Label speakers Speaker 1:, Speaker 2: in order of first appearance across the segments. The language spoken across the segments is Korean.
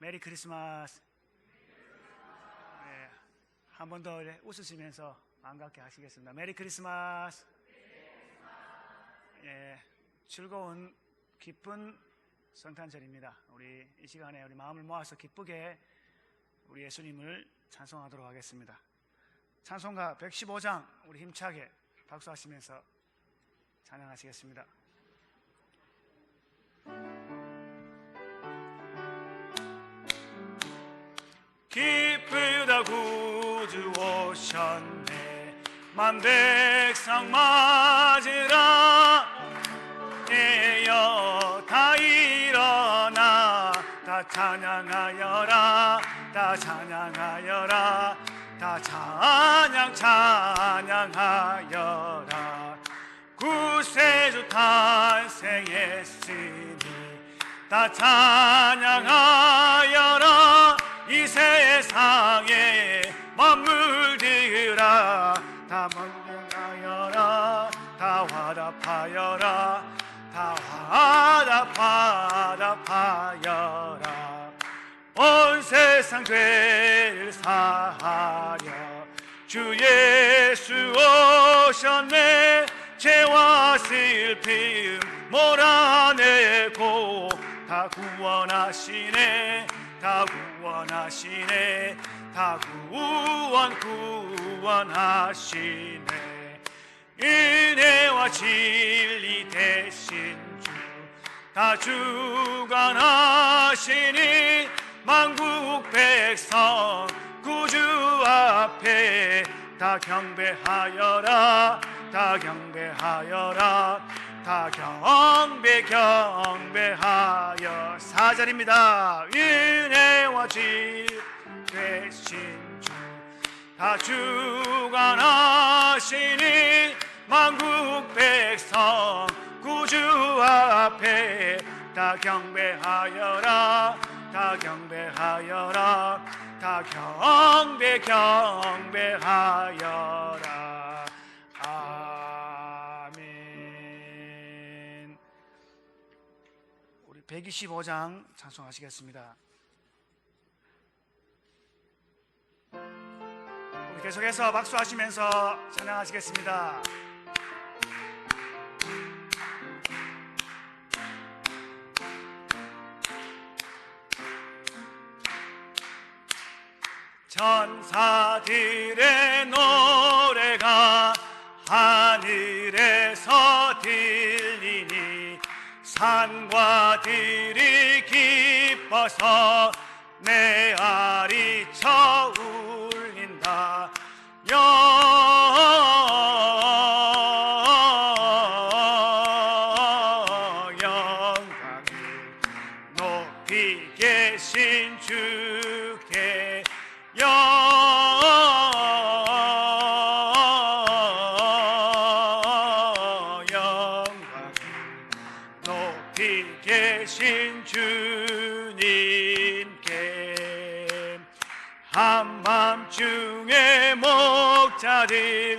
Speaker 1: 메리 크리스마스. 네, 한 번 더 웃으시면서 반갑게 하시겠습니다. 메리 크리스마스. 예, 즐거운 기쁜 성탄절입니다. 우리 이 시간에 우리 마음을 모아서 기쁘게 우리 예수님을 찬송하도록 하겠습니다. 찬송가 115장 우리 힘차게 박수하시면서 찬양하시겠습니다. 기쁘다 구주 오셨네, 만백성 맞으라. 깨어 다 일어나 다 찬양하여라, 다 찬양하여라, 다 찬양하여라. 구세주 탄생했으니 다 찬양하여라. 이 세상에 만물들아 다 찬양하여라, 다 화답하여라, 다 화답하여라. 온 세상 죄를 사하려 주 예수 오셨네. 죄와 슬픔 몰아내고 다 구원하시네, 다 구원하시네, 다 구원하시네. 은혜와 진리 되신 주 다 주관하시니 만국 백성 구주 앞에 다 경배하여라, 다 경배하여라, 다 경배하여. 4절입니다. 은혜와 진리 되신 주 다 주관하시니 만국 백성 구주 앞에 다 경배하여라, 다 경배하여라, 다 경배하여라. 아멘. 우리 125장 찬송하시겠습니다. 우리 계속해서 박수하시면서 찬양하시겠습니다. 천사들의 노래가 하늘에서 들리니 산과 들이 기뻐서 메아리쳐 울린다. 영광을 높이 계신 주께 영광을 높이 계신 주님께. 한밤중에 목자들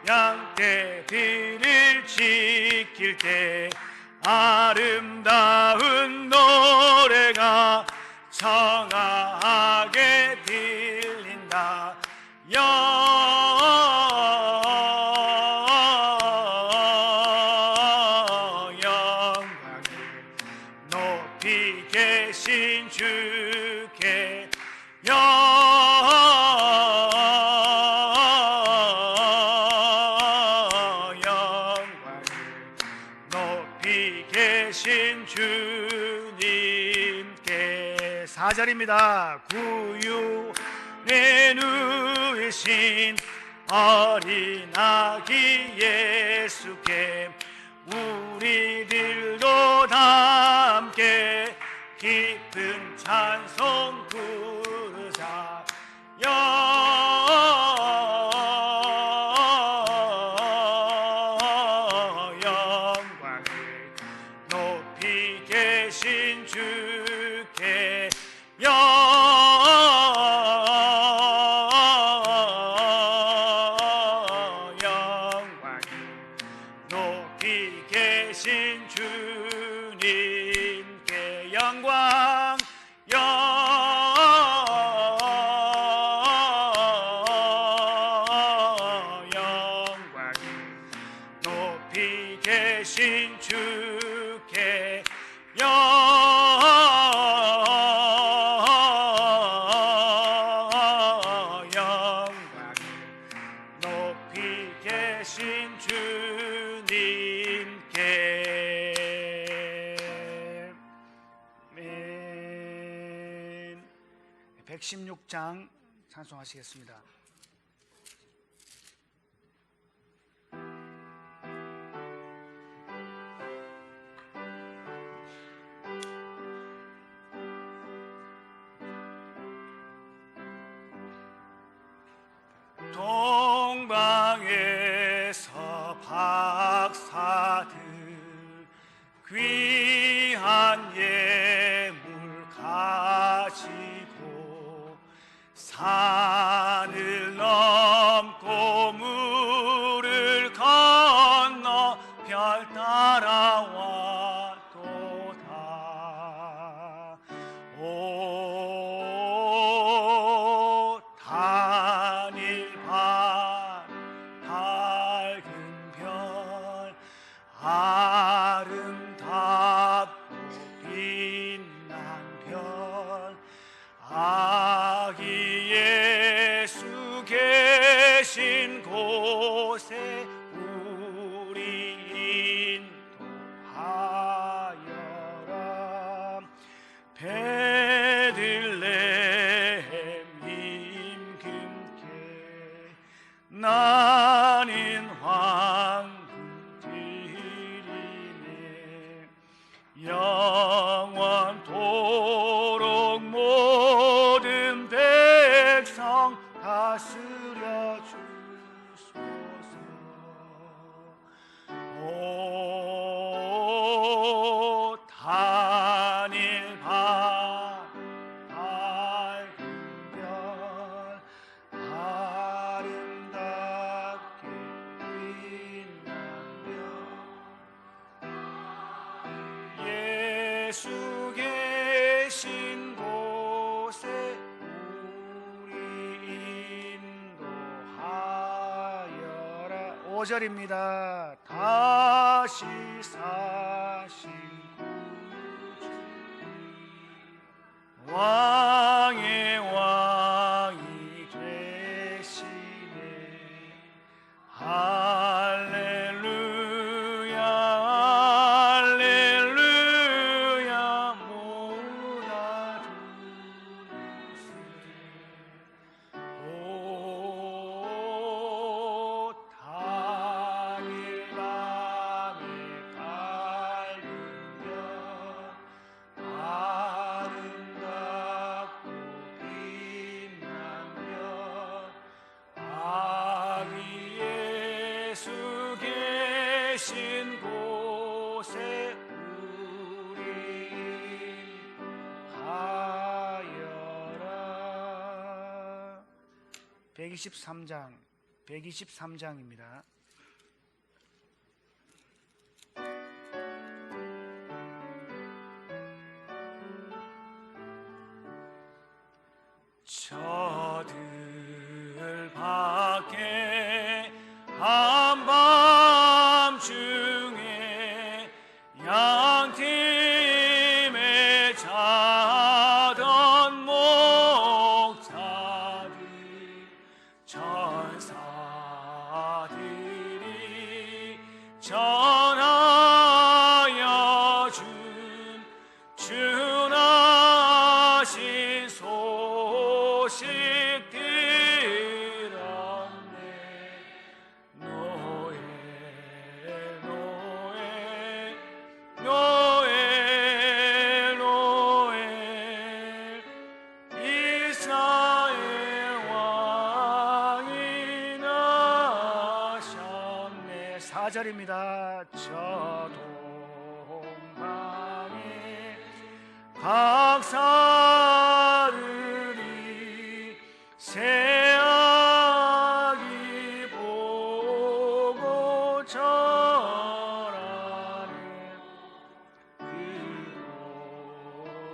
Speaker 1: 양떼들을 지킬 때 아름다운 노래가 청하게 들린다. 영광을 높이 계신 주께 영광을 높이 계신 주님께. 4절입니다. 구유에 누이신 어린 아기 예수께 우리들도 다 함께 깊은 찬송 부르자. 영광을 높이 계신 주께 영광을 높이 계신 주님께 영광 116장 찬송하시겠습니다. 동방에서 박사들 귀한 예물 가지고 산을 넘고 물을 건너 별 따라와도다. 오 단일 밝은 별 아름답고 빛난 별 아기 예수 계신 곳에 우리 인도하여라. 베들레헴 임금께 나는 황금 드리네. 영원토록 모든 백성 다스려 주소서. 오 단일 밝은 별 아름답게 빛난 별 예수 계신 곳에 우리 인도하여라. 5절입니다. 다시 사신 구주 왕의 왕이 되시네. 할렐루야 할렐루야 모나 주세. 오 단일 밤에 밝은 별 아름답고 빛난 별 아기 예수 계신 곳에 우리 하여라. 123장입니다. 저들 밖에 한밤중에 양팀에 자던 목자들 천사들이 전하여 준 준하신 소식 들었네. 노엘 노엘 노엘 노엘 이스라엘 왕이 나셨네. 4절입니다. 저 동방에 박사들이 새아기 보고 절하는 그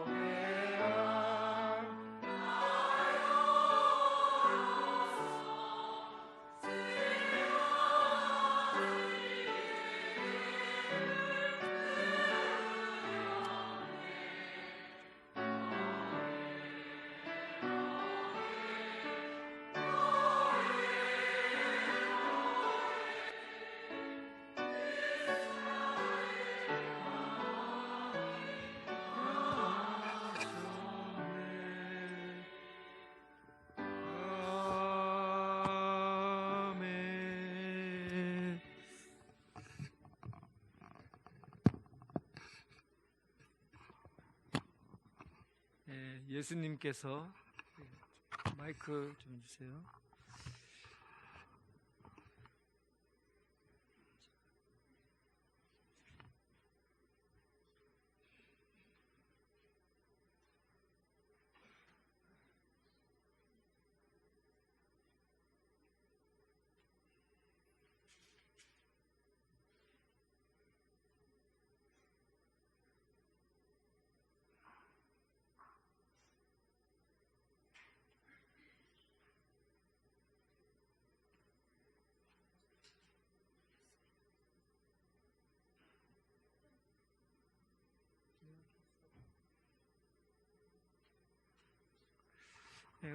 Speaker 1: 고개야.
Speaker 2: 예수님께서 마이크 좀 주세요.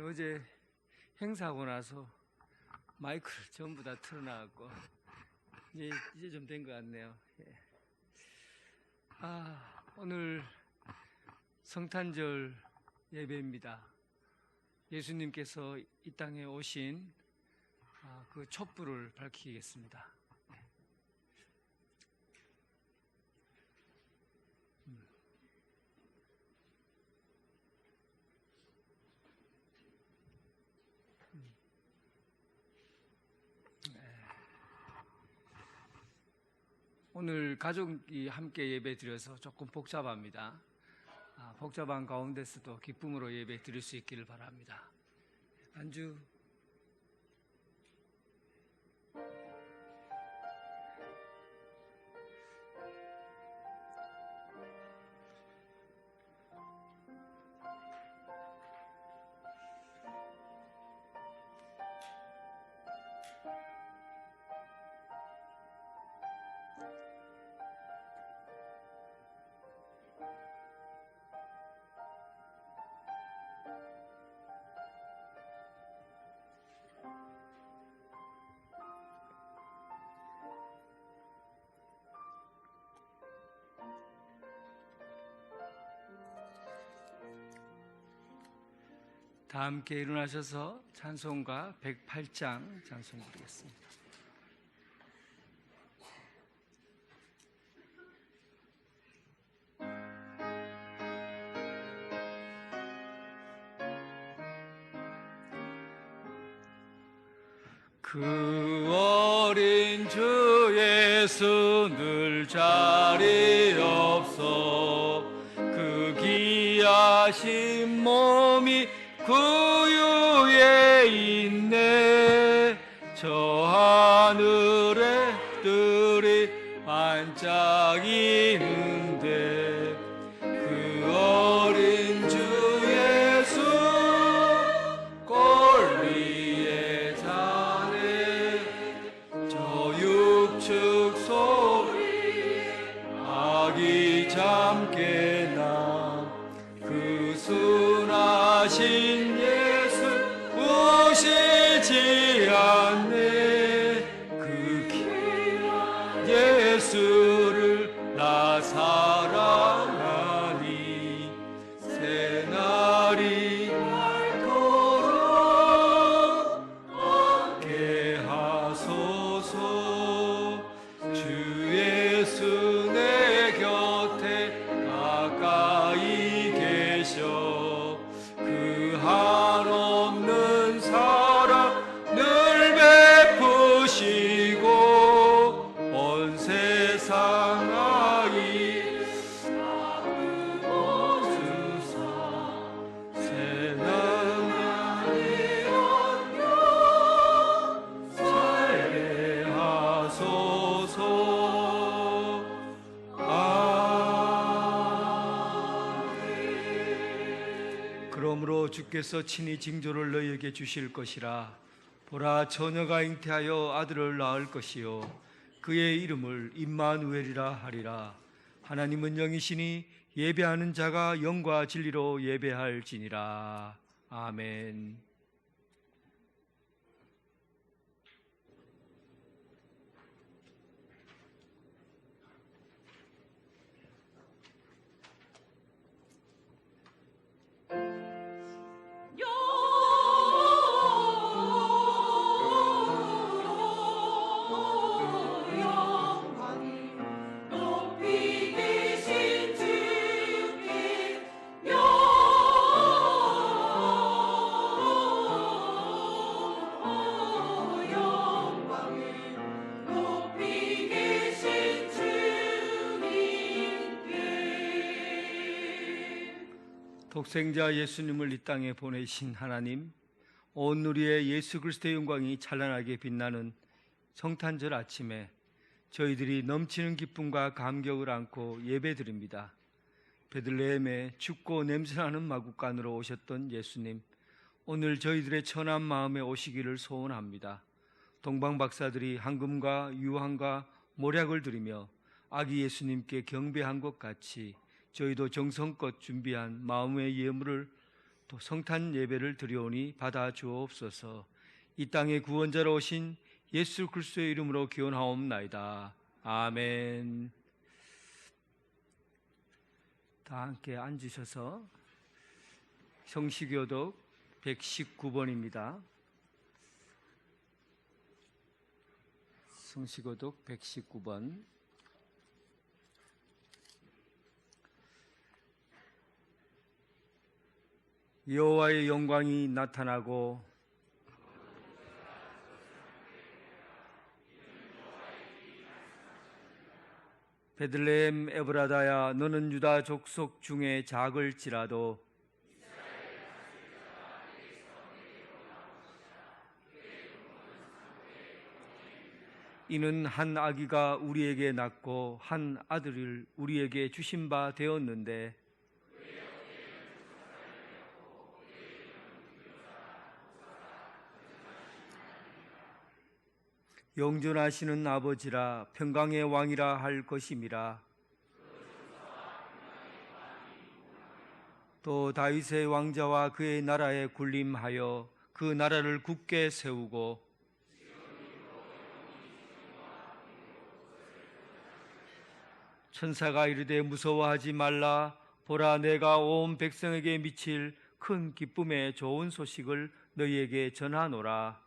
Speaker 2: 어제 행사하고 나서 마이크를 전부 다 틀어놔갖고 이제 좀 된 것 같네요. 오늘 성탄절 예배입니다. 예수님께서 이 땅에 오신 그 촛불을 밝히겠습니다. 오늘 가족이 함께 예배 드려서 조금 복잡합니다. 복잡한 가운데서도 기쁨으로 예배 드릴 수 있기를 바랍니다. 안주 다 함께 일어나셔서 찬송가 108장 찬송 부르겠습니다. 그 어린 주 예수 늘 자리 없어 그 귀하신 몸이 구유에 있네. 저 하늘에 들이 반짝이는데 그 어린 주 예수 골리에 사네. 저 육축 소리 아기 잠깨 나 그 순하신 예수 우시지 않네. 그 귀한 예수를 나 사랑하니 새날이 닳도록 함께 하소서. 주 예수 내 곁에 가까이 계셔. 그 한없는 사랑 늘 베푸시고 온 세상 아이 아무도 주사 새날이 안녕 살게 하소서. 그러므로 주께서 친히 징조를 너희에게 주실 것이라. 보라, 처녀가 잉태하여 아들을 낳을 것이요 그의 이름을 임마누엘이라 하리라. 하나님은 영이시니 예배하는 자가 영과 진리로 예배할지니라. 아멘.
Speaker 3: 높이 계신 주께 영광
Speaker 2: 독생자 예수님을 이 땅에 보내신 하나님, 온 누리의 예수 그리스도의 영광이 찬란하게 빛나는 성탄절 아침에 저희들이 넘치는 기쁨과 감격을 안고 예배드립니다. 베들레헴에 춥고 냄새나는 마구간으로 오셨던 예수님, 오늘 저희들의 천한 마음에 오시기를 소원합니다. 동방 박사들이 황금과 유황과 모략을 드리며 아기 예수님께 경배한 것 같이 저희도 정성껏 준비한 마음의 예물을 또 성탄 예배를 드려오니 받아 주옵소서. 이 땅의 구원자로 오신 예수 그리스도의 이름으로 기원하옵나이다. 아멘. 다 함께 앉으셔서 성시교독 119번입니다. 성시교독 119번. 여호와의 영광이 나타나고 베들레헴 에브라다야, 너는 유다 족속 중에 작을지라도 이는 한 아기가 우리에게 낳고 한 아들을 우리에게 주신 바 되었는데 영존하시는 아버지라 평강의 왕이라 할 것임이라. 또 다윗의 왕자와 그의 나라에 군림하여 그 나라를 굳게 세우고 천사가 이르되 무서워하지 말라. 보라, 내가 온 백성에게 미칠 큰 기쁨의 좋은 소식을 너희에게 전하노라.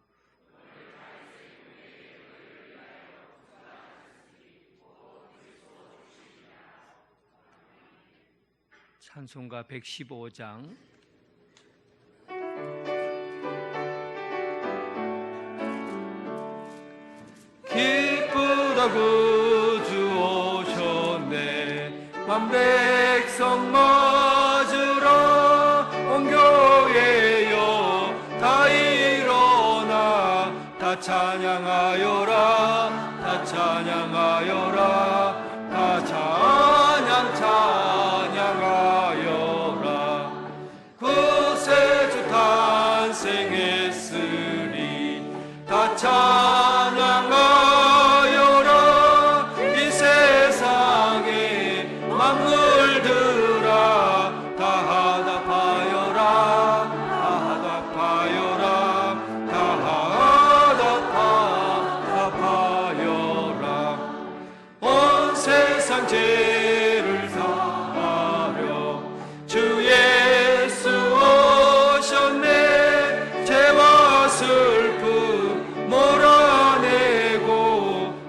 Speaker 2: 찬송가 115장. 기쁘다 구주 오셨네. 만 백성 맞으러 온 교회여 다 일어나 다 찬양하여라. 다 찬양하여라. 다 찬양하여라. 구세주 탄생했으니 다 찬양하여라. 이 세상에 만물들아 다 하답하여라. 다 하답하여라. 다 하답하여라. 온 세상 죄를 사하려 주 예수 오셨네. 죄와 슬픔 몰아내고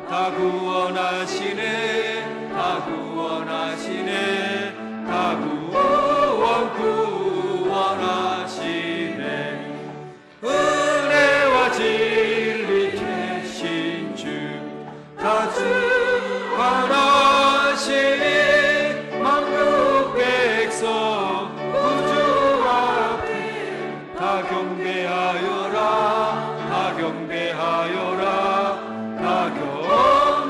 Speaker 2: 다 구원하시네. 다 구원하시네. 다 구원하시네. 은혜와 진리 계신 주 다 주관하시니 만국 백성 구주 앞에 다 경배하여라. 다 경배하여라. 다 경배하여라.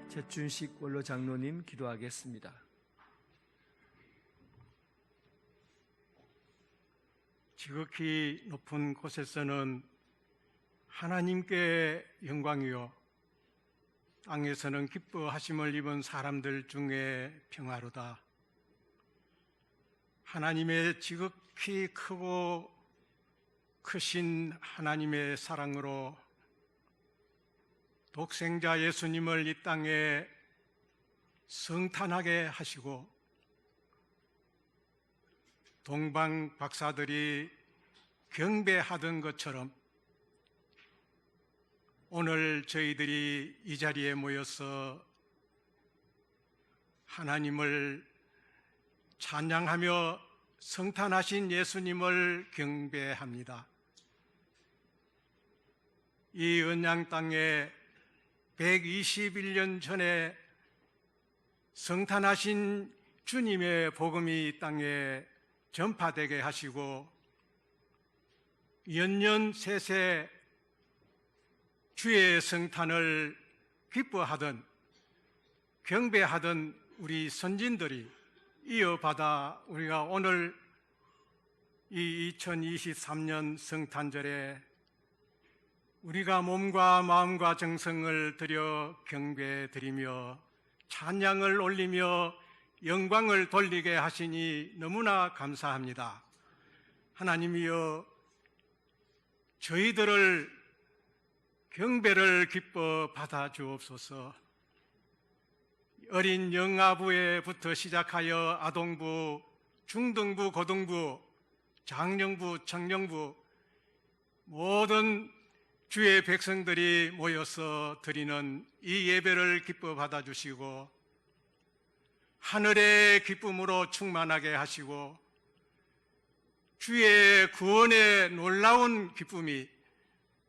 Speaker 2: 최준식 원로 장로님 기도하겠습니다.
Speaker 3: 지극히 높은 곳에서는 하나님께 영광이요 땅에서는 기뻐하심을 입은 사람들 중에 평화로다. 하나님의 지극히 크고 크신 하나님의 사랑으로 독생자 예수님을 이 땅에 성탄하게 하시고 동방 박사들이 경배하던 것처럼 오늘 저희들이 이 자리에 모여서 하나님을 찬양하며 성탄하신 예수님을 경배합니다. 이 언양 땅에 121년 전에 성탄하신 주님의 복음이 이 땅에 전파되게 하시고 연년 세세 주의 성탄을 기뻐하던 경배하던 우리 선진들이 이어받아 우리가 오늘 이 2023년 성탄절에 우리가 몸과 마음과 정성을 들여 경배드리며 찬양을 올리며 영광을 돌리게 하시니 너무나 감사합니다. 하나님이여, 저희들을 경배를 기뻐 받아 주옵소서. 어린 영아부에부터 시작하여 아동부, 중등부, 고등부, 장년부, 청년부 모든 주의 백성들이 모여서 드리는 이 예배를 기뻐 받아주시고 하늘의 기쁨으로 충만하게 하시고 주의 구원의 놀라운 기쁨이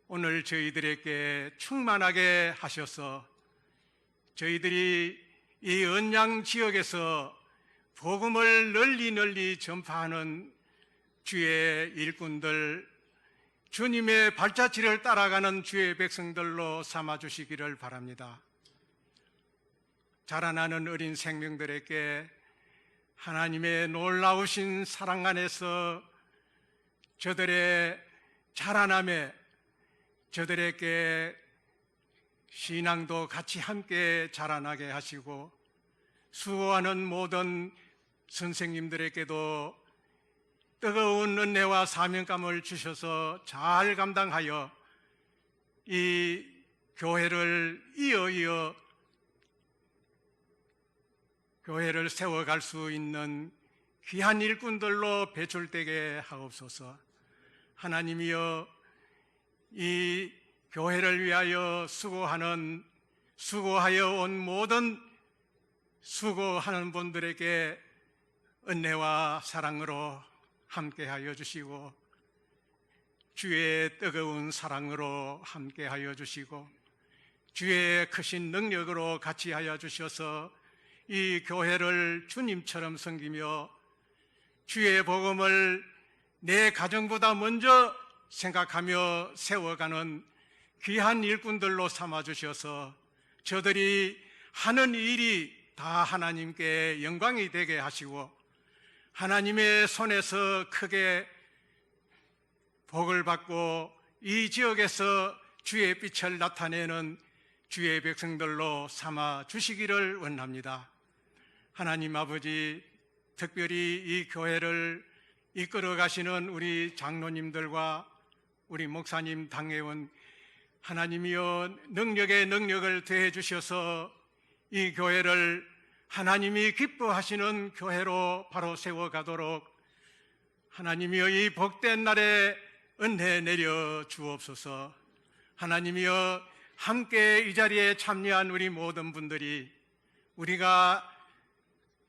Speaker 3: 오늘 저희들에게 충만하게 하셔서 저희들이 이 언양 지역에서 복음을 널리 전파하는 주의 일꾼들, 주님의 발자취를 따라가는 주의 백성들로 삼아주시기를 바랍니다. 자라나는 어린 생명들에게 하나님의 놀라우신 사랑 안에서 저들의 자라남에 저들에게 신앙도 같이 함께 자라나게 하시고 수고하는 모든 선생님들에게도 뜨거운 은혜와 사명감을 주셔서 잘 감당하여 이 교회를 이어 교회를 세워갈 수 있는 귀한 일꾼들로 배출되게 하옵소서. 하나님이여, 이 교회를 위하여 수고하여 온 모든 수고하는 분들에게 은혜와 사랑으로 함께하여 주시고 주의 뜨거운 사랑으로 함께하여 주시고 주의 크신 능력으로 같이 하여 주셔서 이 교회를 주님처럼 섬기며 주의 복음을 내 가정보다 먼저 생각하며 세워가는 귀한 일꾼들로 삼아주셔서 저들이 하는 일이 다 하나님께 영광이 되게 하시고 하나님의 손에서 크게 복을 받고 이 지역에서 주의 빛을 나타내는 주의 백성들로 삼아 주시기를 원합니다. 하나님 아버지, 특별히 이 교회를 이끌어 가시는 우리 장로님들과 우리 목사님, 당회원, 하나님이여 능력에 능력을 더해 주셔서 이 교회를 하나님이 기뻐하시는 교회로 바로 세워가도록 하나님이여 이 복된 날에 은혜 내려 주옵소서. 하나님이여 함께 이 자리에 참여한 우리 모든 분들이 우리가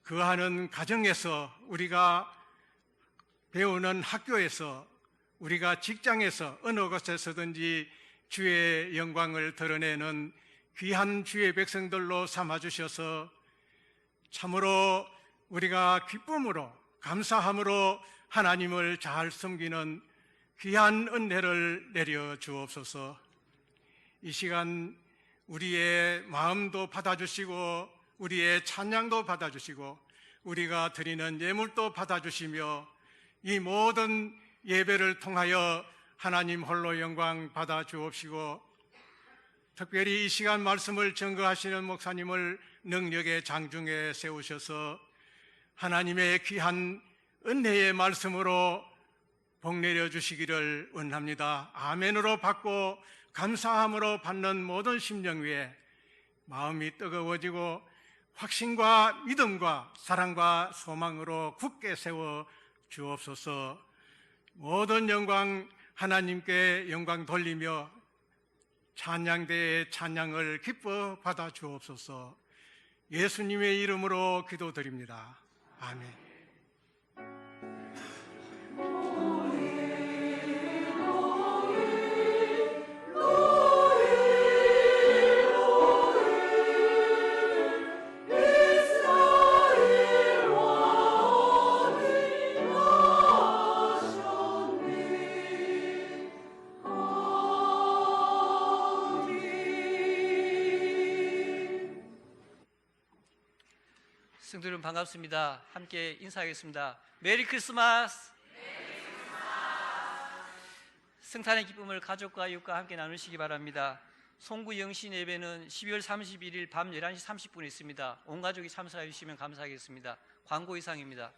Speaker 3: 거하는 가정에서, 우리가 배우는 학교에서, 우리가 직장에서 어느 곳에서든지 주의 영광을 드러내는 귀한 주의 백성들로 삼아주셔서 참으로 우리가 기쁨으로 감사함으로 하나님을 잘 섬기는 귀한 은혜를 내려 주옵소서. 이 시간 우리의 마음도 받아주시고 우리의 찬양도 받아주시고 우리가 드리는 예물도 받아주시며 이 모든 예배를 통하여 하나님 홀로 영광 받아 주옵시고 특별히 이 시간 말씀을 증거하시는 목사님을 능력의 장중에 세우셔서 하나님의 귀한 은혜의 말씀으로 복 내려 주시기를 원합니다. 아멘으로 받고 감사함으로 받는 모든 심령 위에 마음이 뜨거워지고 확신과 믿음과 사랑과 소망으로 굳게 세워 주옵소서. 모든 영광 하나님께 영광 돌리며 찬양대의 찬양을 기뻐 받아 주옵소서. 예수님의 이름으로 기도드립니다. 아멘.
Speaker 4: Lord. 성도 여러분 반갑습니다. 함께 인사하겠습니다. 메리 크리스마스! 성탄의 기쁨을 가족과 이웃과 함께 나누시기 바랍니다. 송구 영신 예배는 12월 31일 밤 11시 30분에 있습니다. 온 가족이 참석해 주시면 감사하겠습니다. 광고 이상입니다.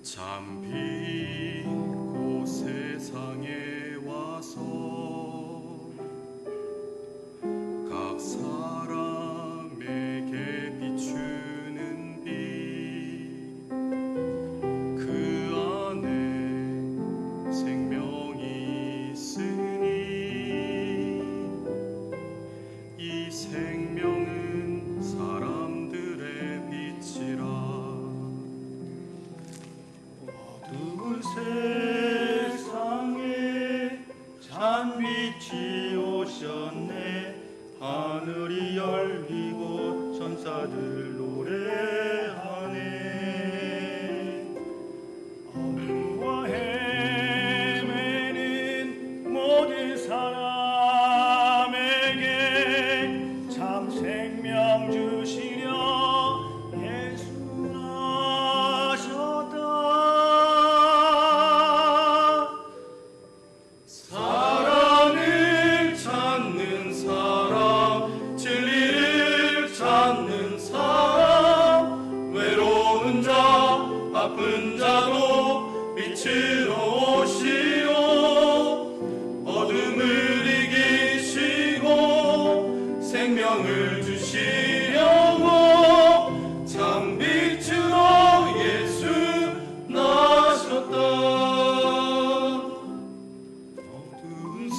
Speaker 5: 잠비 곧 세상에 와서 각 사람에게 비추는 빛, 그 안에 생명이 있으니 이 생명은 사람들의 빛이라.
Speaker 6: 어두운 세상에 찬빛이 오셨네. 하늘이 열리고 천사들 노래하네. 어둠과 헤매는 모든 사람에게 참 생명 주시려 예수 나셨다.
Speaker 5: 사랑을 찾는 사람, 진리를 찾는 사람, 외로운 자, 아픈 자도 빛으로 오시오. 어둠을 이기시고 생명을 주시려고 참 빛으로 예수 나셨다. 어두운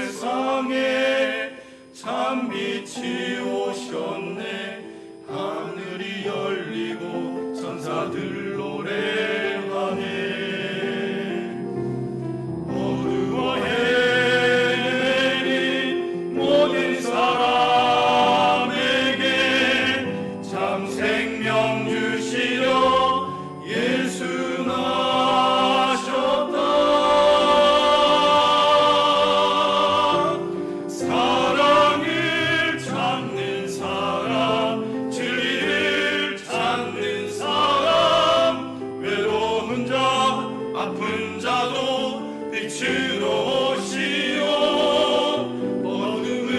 Speaker 5: 세상에 참빛이 오셨네. 하늘이 열리고 천사들 노래하네. 어두워 헤매는 모든 사람에게 참 생명 주시려 예수 나셨다. 사랑을 찾는 사람, 진리를 찾는 사람, 외로운 자, 아픈 자도 빛으로 오시오. 어둠을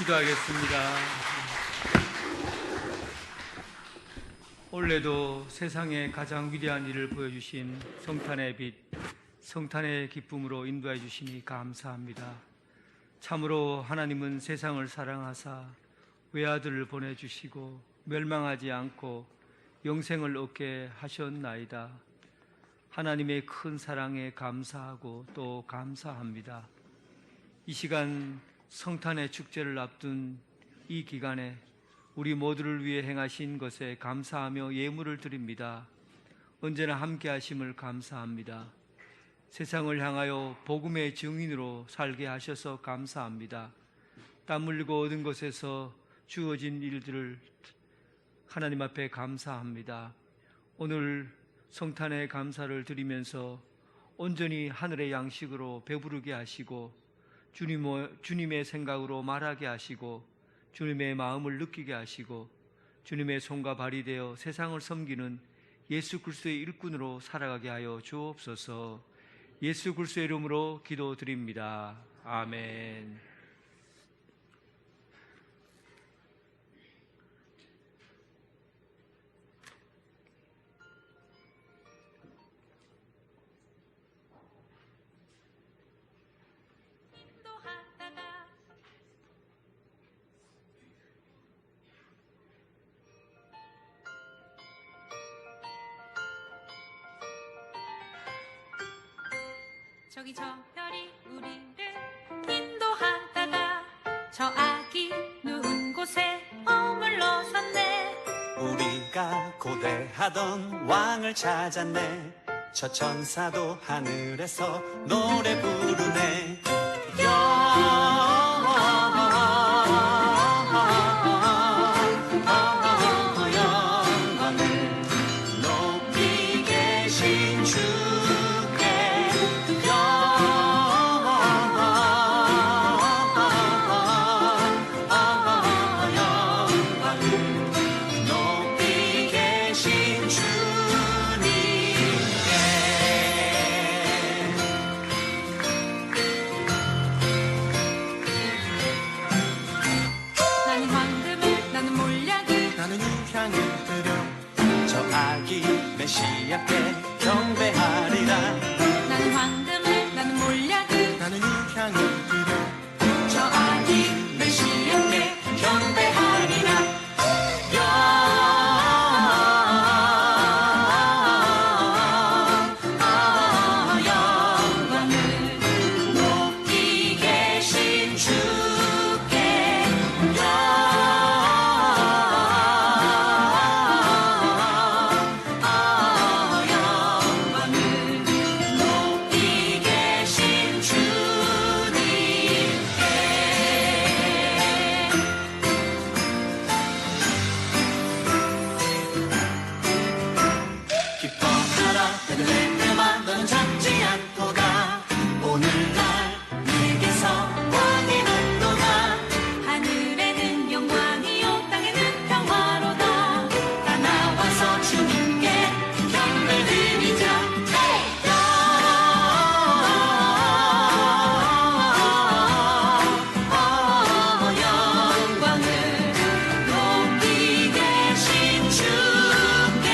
Speaker 2: 기도하겠습니다. 올해도 세상에 가장 위대한 일을 보여주신 성탄의 빛, 성탄의 기쁨으로 인도해 주시니 감사합니다. 참으로 하나님은 세상을 사랑하사 외아들을 보내주시고 멸망하지 않고 영생을 얻게 하셨나이다. 하나님의 큰 사랑에 감사하고 또 감사합니다. 이 시간 성탄의 축제를 앞둔 이 기간에 우리 모두를 위해 행하신 것에 감사하며 예물을 드립니다. 언제나 함께 하심을 감사합니다. 세상을 향하여 복음의 증인으로 살게 하셔서 감사합니다. 땀 흘리고 얻은 것에서 주어진 일들을 하나님 앞에 감사합니다. 오늘 성탄의 감사를 드리면서 온전히 하늘의 양식으로 배부르게 하시고 주님의 생각으로 말하게 하시고 주님의 마음을 느끼게 하시고 주님의 손과 발이 되어 세상을 섬기는 예수 그리스도의 일꾼으로 살아가게 하여 주옵소서. 예수 그리스도의 이름으로 기도드립니다. 아멘.
Speaker 7: 저기 저 별이 우리를 인도하다가 저 아기 누운 곳에 머물러섰네.
Speaker 8: 우리가 고대하던 왕을 찾았네. 저 천사도 하늘에서 노래 부르네. 영광을 높이 계신 주께 영광을 높이 계신
Speaker 7: 나는 황금을 나는 몰약을
Speaker 8: 나는 유향을 드려 저 아기 메시아께 경배하리라.
Speaker 7: 나는 황금을 나는 몰약을
Speaker 8: 나는 유향을 드려
Speaker 7: 저 아기 메시아께 경배하리라. 영광을 높이 계신 주께 영광을 높이 계신 주님께
Speaker 8: 기뻐하라 베들레헴아 너는 잡지 않도다. 오늘날 내게서 왕이 난도다.
Speaker 7: 하늘에는 영광이요 땅에는 평화로다. 다 나와서 주님께 경배드리자. 영광을 높이 계신 주께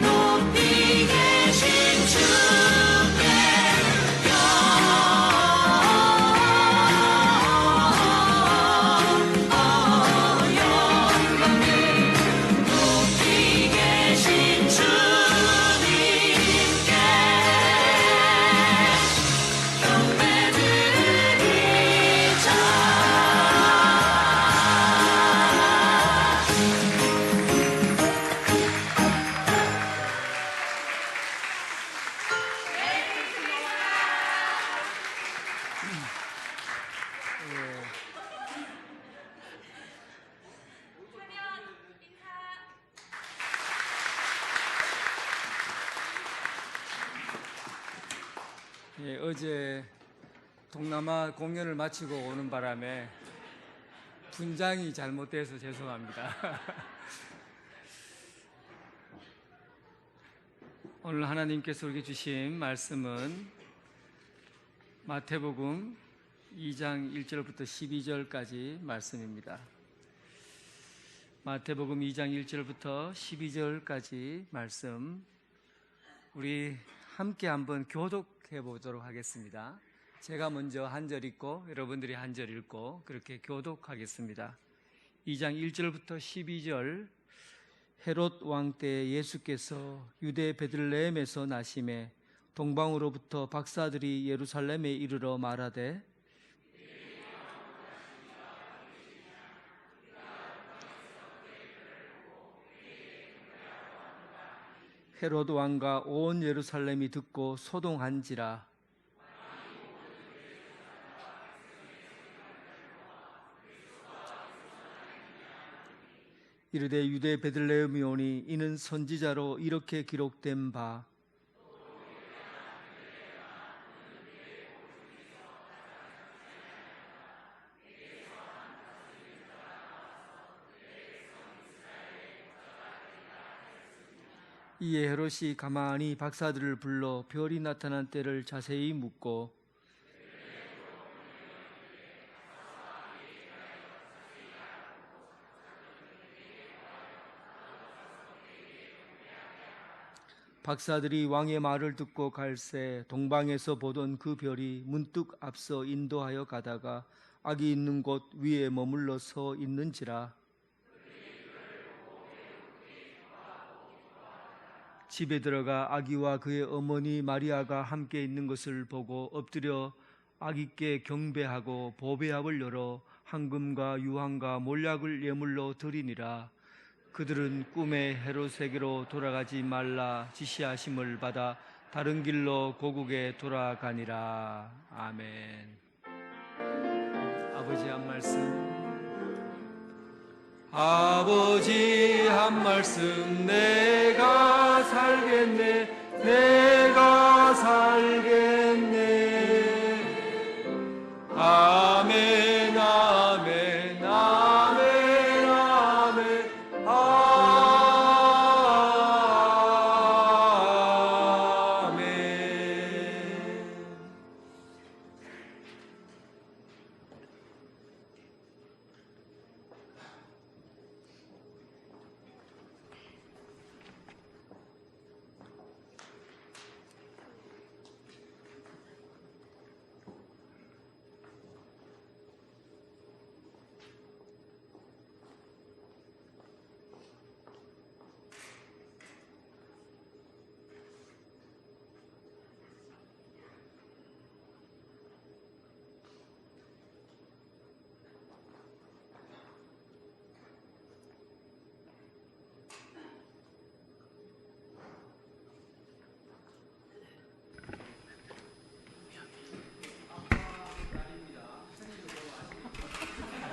Speaker 7: 높이 계신 주께 영광을 높이 계신 주님께 경배드리자.
Speaker 2: 예, 어제 동남아 공연을 마치고 오는 바람에 분장이 잘못돼서 죄송합니다. 오늘 하나님께서 우리에게 주신 말씀은 마태복음 2장 1절부터 12절까지 말씀입니다. 마태복음 2장 1절부터 12절까지 말씀 우리 함께 한번 교독해 보도록 하겠습니다. 제가 먼저 한 절 읽고 여러분들이 한 절 읽고 그렇게 교독하겠습니다. 2장 1절부터 12절. 헤롯 왕 때 예수께서 유대 베들레헴에서 나심에 동방으로부터 박사들이 예루살렘에 이르러 말하되 헤롯 왕과 온 예루살렘이 듣고 소동한지라. 이르되 유대 베들레헴이 오니 이는 선지자로 이렇게 기록된 바 이에 헤롯이 가만히 박사들을 불러 별이 나타난 때를 자세히 묻고 박사들이 왕의 말을 듣고 갈새 동방에서 보던 그 별이 문득 앞서 인도하여 가다가 악이 있는 곳 위에 머물러 서 있는지라. 집에 들어가 아기와 그의 어머니 마리아가 함께 있는 것을 보고 엎드려 아기께 경배하고 보배압을 열어 황금과 유황과 몰약을 예물로 드리니라. 그들은 꿈에 헤롯에게로 돌아가지 말라 지시하심을 받아 다른 길로 고국에 돌아가니라. 아멘. 아버지 한 말씀. 아버지 한 말씀. 내가 살겠네, 내가 살겠네. 아멘, 아멘, 아멘, 아멘, 아멘.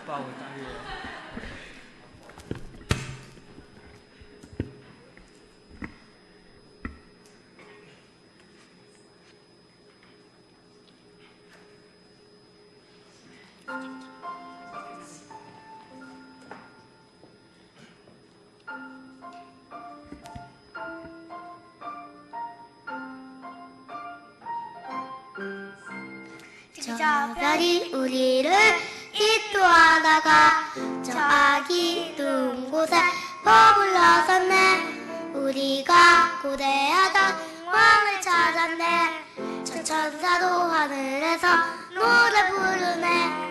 Speaker 2: 아빠하고 딸이에요.
Speaker 9: 저 별이 우리를 인도하다가 저 아기 둔 곳에 머물러섰네. 우리가 고대하던 왕을 찾았네. 저 천사도 하늘에서 노래 부르네.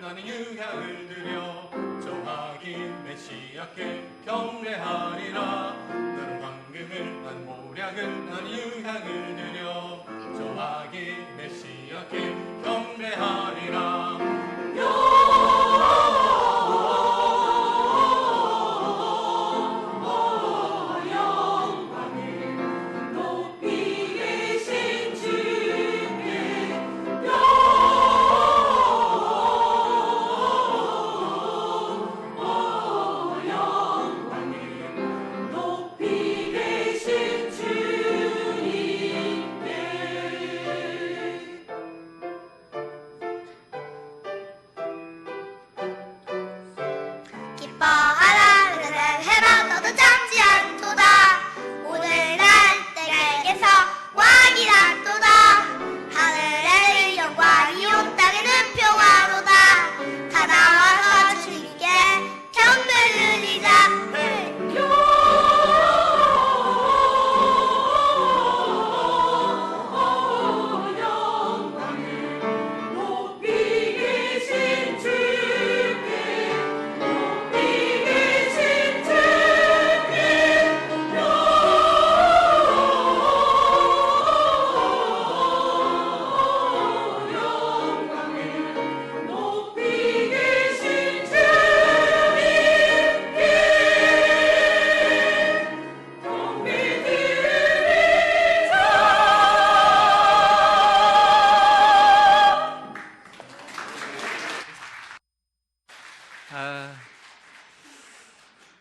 Speaker 5: 나는 유향을 드려 저하기 메시아께 경배하리라. 나는 황금을 난 모략을 난 유향을 드려 저하기 메시아께 경배하리라. 영광을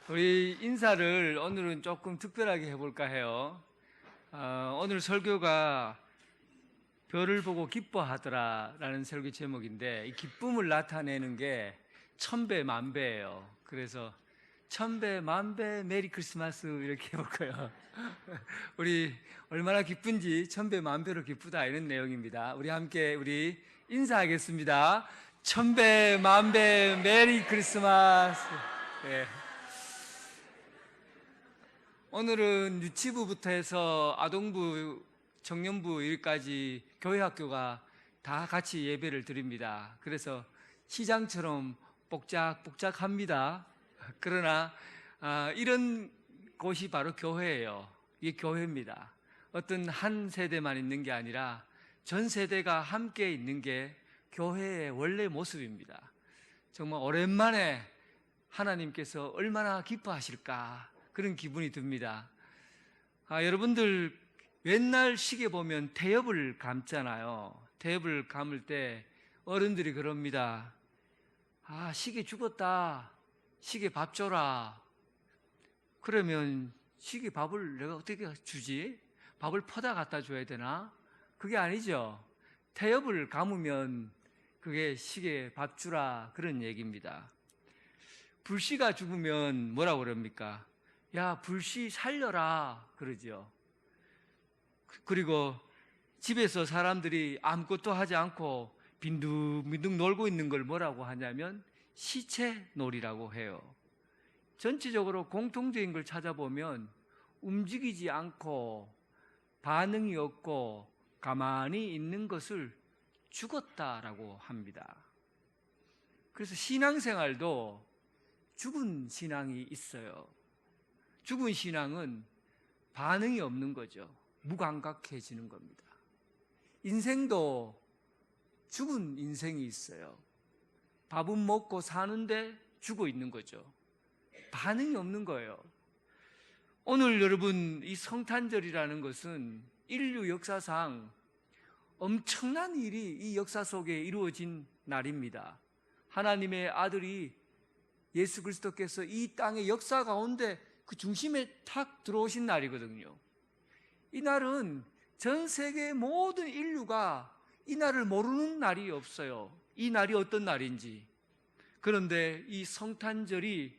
Speaker 2: 우리 인사를 오늘은 조금 특별하게 해볼까 해요. 오늘 설교가 별을 보고 기뻐하더라 라는 설교 제목인데, 이 기쁨을 나타내는 게 천배 만배예요. 그래서 천배 만배 메리 크리스마스 이렇게 해볼까요? 우리 얼마나 기쁜지 천배 만배로 기쁘다, 이런 내용입니다. 우리 함께 우리 인사하겠습니다. 천배 만배 메리 크리스마스. 네. 오늘은 유치부부터 해서 아동부, 청년부 일까지 교회 학교가 다 같이 예배를 드립니다. 그래서 시장처럼 복작복작합니다. 그러나 이런 곳이 바로 교회예요. 이게 교회입니다. 어떤 한 세대만 있는 게 아니라 전 세대가 함께 있는 게 교회의 원래 모습입니다. 정말 오랜만에 하나님께서 얼마나 기뻐하실까, 그런 기분이 듭니다. 여러분들 옛날 시계 보면 태엽을 감잖아요. 태엽을 감을 때 어른들이 그럽니다. 시계 죽었다. 시계 밥 줘라. 그러면 시계 밥을 내가 어떻게 주지? 밥을 퍼다 갖다 줘야 되나? 그게 아니죠. 태엽을 감으면 그게 시계 밥 주라, 그런 얘기입니다. 불씨가 죽으면 뭐라고 그럽니까? 야, 불씨 살려라, 그러죠. 그리고 집에서 사람들이 아무것도 하지 않고 빈둥빈둥 놀고 있는 걸 뭐라고 하냐면 시체놀이라고 해요. 전체적으로 공통적인 걸 찾아보면 움직이지 않고 반응이 없고 가만히 있는 것을 죽었다라고 합니다. 그래서 신앙생활도 죽은 신앙이 있어요. 죽은 신앙은 반응이 없는 거죠. 무감각해지는 겁니다. 인생도 죽은 인생이 있어요. 밥은 먹고 사는데 죽어 있는 거죠. 반응이 없는 거예요. 오늘 여러분, 이 성탄절이라는 것은 인류 역사상 엄청난 일이 이 역사 속에 이루어진 날입니다. 하나님의 아들이 예수 그리스도께서 이 땅의 역사 가운데 그 중심에 탁 들어오신 날이거든요. 이 날은 전 세계 모든 인류가 이 날을 모르는 날이 없어요. 이 날이 어떤 날인지. 그런데 이 성탄절이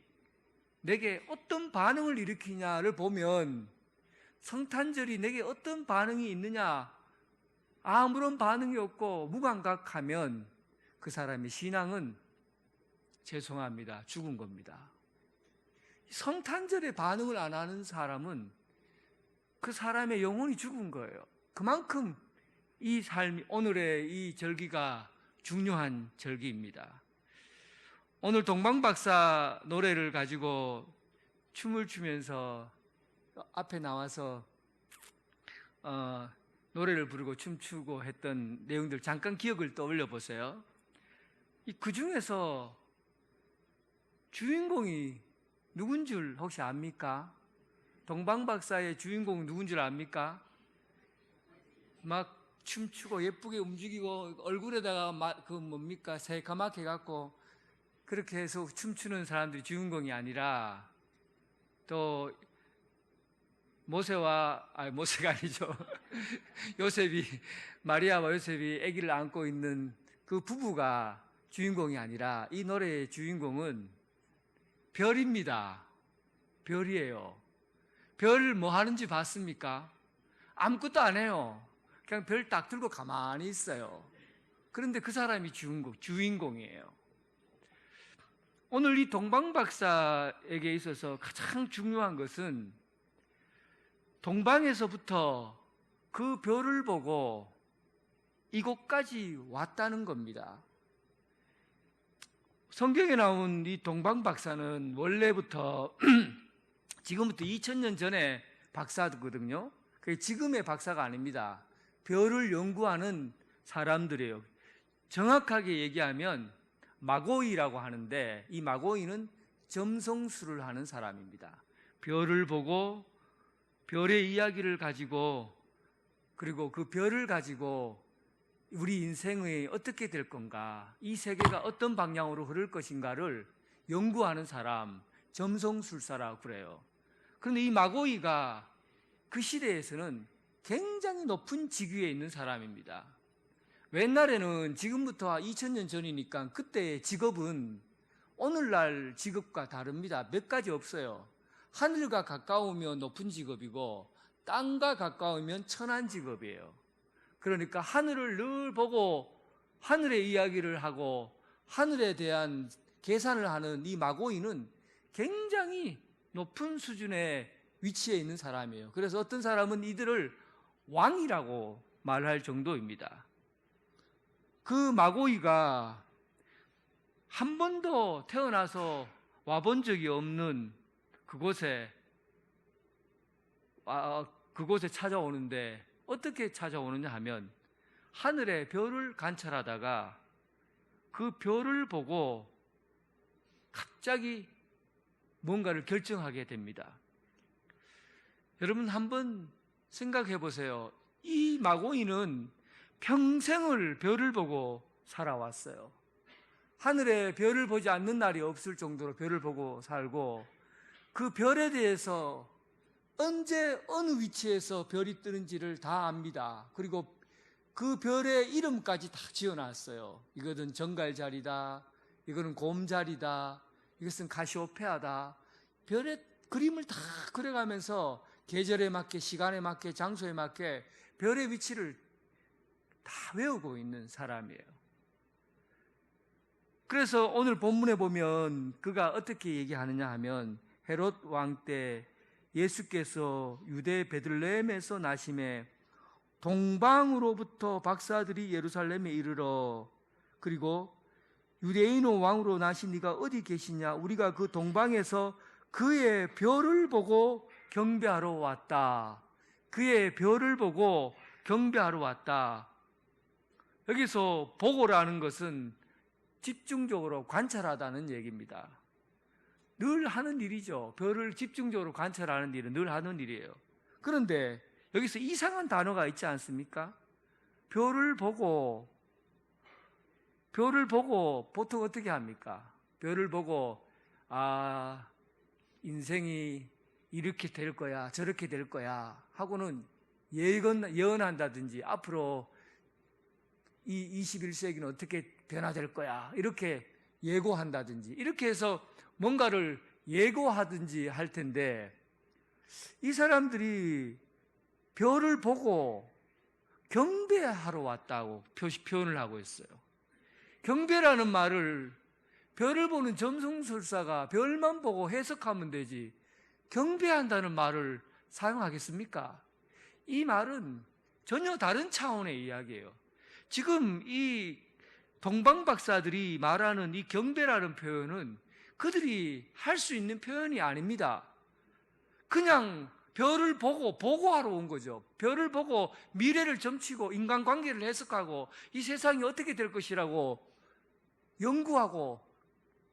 Speaker 2: 내게 어떤 반응을 일으키냐를 보면, 성탄절이 내게 어떤 반응이 있느냐, 아무런 반응이 없고 무감각하면 그 사람의 신앙은, 죄송합니다, 죽은 겁니다. 성탄절에 반응을 안 하는 사람은 그 사람의 영혼이 죽은 거예요. 그만큼 이 삶이, 오늘의 이 절기가 중요한 절기입니다. 오늘 동방박사 노래를 가지고 춤을 추면서 앞에 나와서 노래를 부르고 춤추고 했던 내용들 잠깐 기억을 떠올려 보세요. 그 중에서 주인공이 누군 줄 혹시 압니까? 동방박사의 주인공 누군 줄 압니까? 막 춤추고 예쁘게 움직이고 얼굴에다가 그 뭡니까? 새까맣게 해갖고 그렇게 해서 춤추는 사람들이 주인공이 아니라, 또 모세가 아니죠. 요셉이, 마리아와 요셉이 아기를 안고 있는 그 부부가 주인공이 아니라, 이 노래의 주인공은 별입니다. 별이에요. 별 뭐 하는지 봤습니까? 아무것도 안 해요. 그냥 별 딱 들고 가만히 있어요. 그런데 그 사람이 주인공이에요. 오늘 이 동방박사에게 있어서 가장 중요한 것은 동방에서부터 그 별을 보고 이곳까지 왔다는 겁니다. 성경에 나온 이 동방박사는 원래부터 지금부터 2000년 전에 박사거든요. 그게 지금의 박사가 아닙니다. 별을 연구하는 사람들이에요. 정확하게 얘기하면 마고이라고 하는데, 이 마고이는 점성술을 하는 사람입니다. 별을 보고 별의 이야기를 가지고, 그리고 그 별을 가지고 우리 인생이 어떻게 될 건가, 이 세계가 어떤 방향으로 흐를 것인가를 연구하는 사람, 점성술사라고 그래요. 그런데 이 마고이가 그 시대에서는 굉장히 높은 직위에 있는 사람입니다. 옛날에는 지금부터 2000년 전이니까 그때의 직업은 오늘날 직업과 다릅니다. 몇 가지 없어요. 하늘과 가까우면 높은 직업이고 땅과 가까우면 천한 직업이에요. 그러니까 하늘을 늘 보고 하늘의 이야기를 하고 하늘에 대한 계산을 하는 이 마고이는 굉장히 높은 수준의 위치에 있는 사람이에요. 그래서 어떤 사람은 이들을 왕이라고 말할 정도입니다. 그 마고이가 한 번도 태어나서 와본 적이 없는 그곳에 찾아오는데 어떻게 찾아오느냐 하면 하늘의 별을 관찰하다가 그 별을 보고 갑자기 뭔가를 결정하게 됩니다. 여러분 한번 생각해 보세요. 이 마고이는 평생을 별을 보고 살아왔어요. 하늘에 별을 보지 않는 날이 없을 정도로 별을 보고 살고 그 별에 대해서 언제 어느 위치에서 별이 뜨는지를 다 압니다. 그리고 그 별의 이름까지 다 지어놨어요. 이것은 정갈자리다, 이거는 곰자리다, 이것은 가시오페아다. 별의 그림을 다 그려가면서 계절에 맞게, 시간에 맞게, 장소에 맞게 별의 위치를 다 외우고 있는 사람이에요. 그래서 오늘 본문에 보면 그가 어떻게 얘기하느냐 하면 헤롯 왕 때 예수께서 유대 베들레헴에서 나심에 동방으로부터 박사들이 예루살렘에 이르러 그리고 유대인의 왕으로 나신 네가 어디 계시냐? 우리가 그 동방에서 그의 별을 보고 경배하러 왔다. 그의 별을 보고 경배하러 왔다. 여기서 보고라는 것은 집중적으로 관찰하다는 얘기입니다. 늘 하는 일이죠. 별을 집중적으로 관찰하는 일은 늘 하는 일이에요. 그런데 여기서 이상한 단어가 있지 않습니까? 별을 보고 보통 어떻게 합니까? 별을 보고 인생이 이렇게 될 거야, 저렇게 될 거야 하고는 예언한다든지 앞으로 이 21세기는 어떻게 변화될 거야 이렇게 예고한다든지 이렇게 해서 뭔가를 예고하든지 할 텐데 이 사람들이 별을 보고 경배하러 왔다고 표현을 하고 있어요. 경배라는 말을 별을 보는 점성술사가 별만 보고 해석하면 되지 경배한다는 말을 사용하겠습니까? 이 말은 전혀 다른 차원의 이야기예요. 지금 이 동방박사들이 말하는 이 경배라는 표현은 그들이 할 수 있는 표현이 아닙니다. 그냥 별을 보고 보고하러 온 거죠. 별을 보고 미래를 점치고 인간관계를 해석하고 이 세상이 어떻게 될 것이라고 연구하고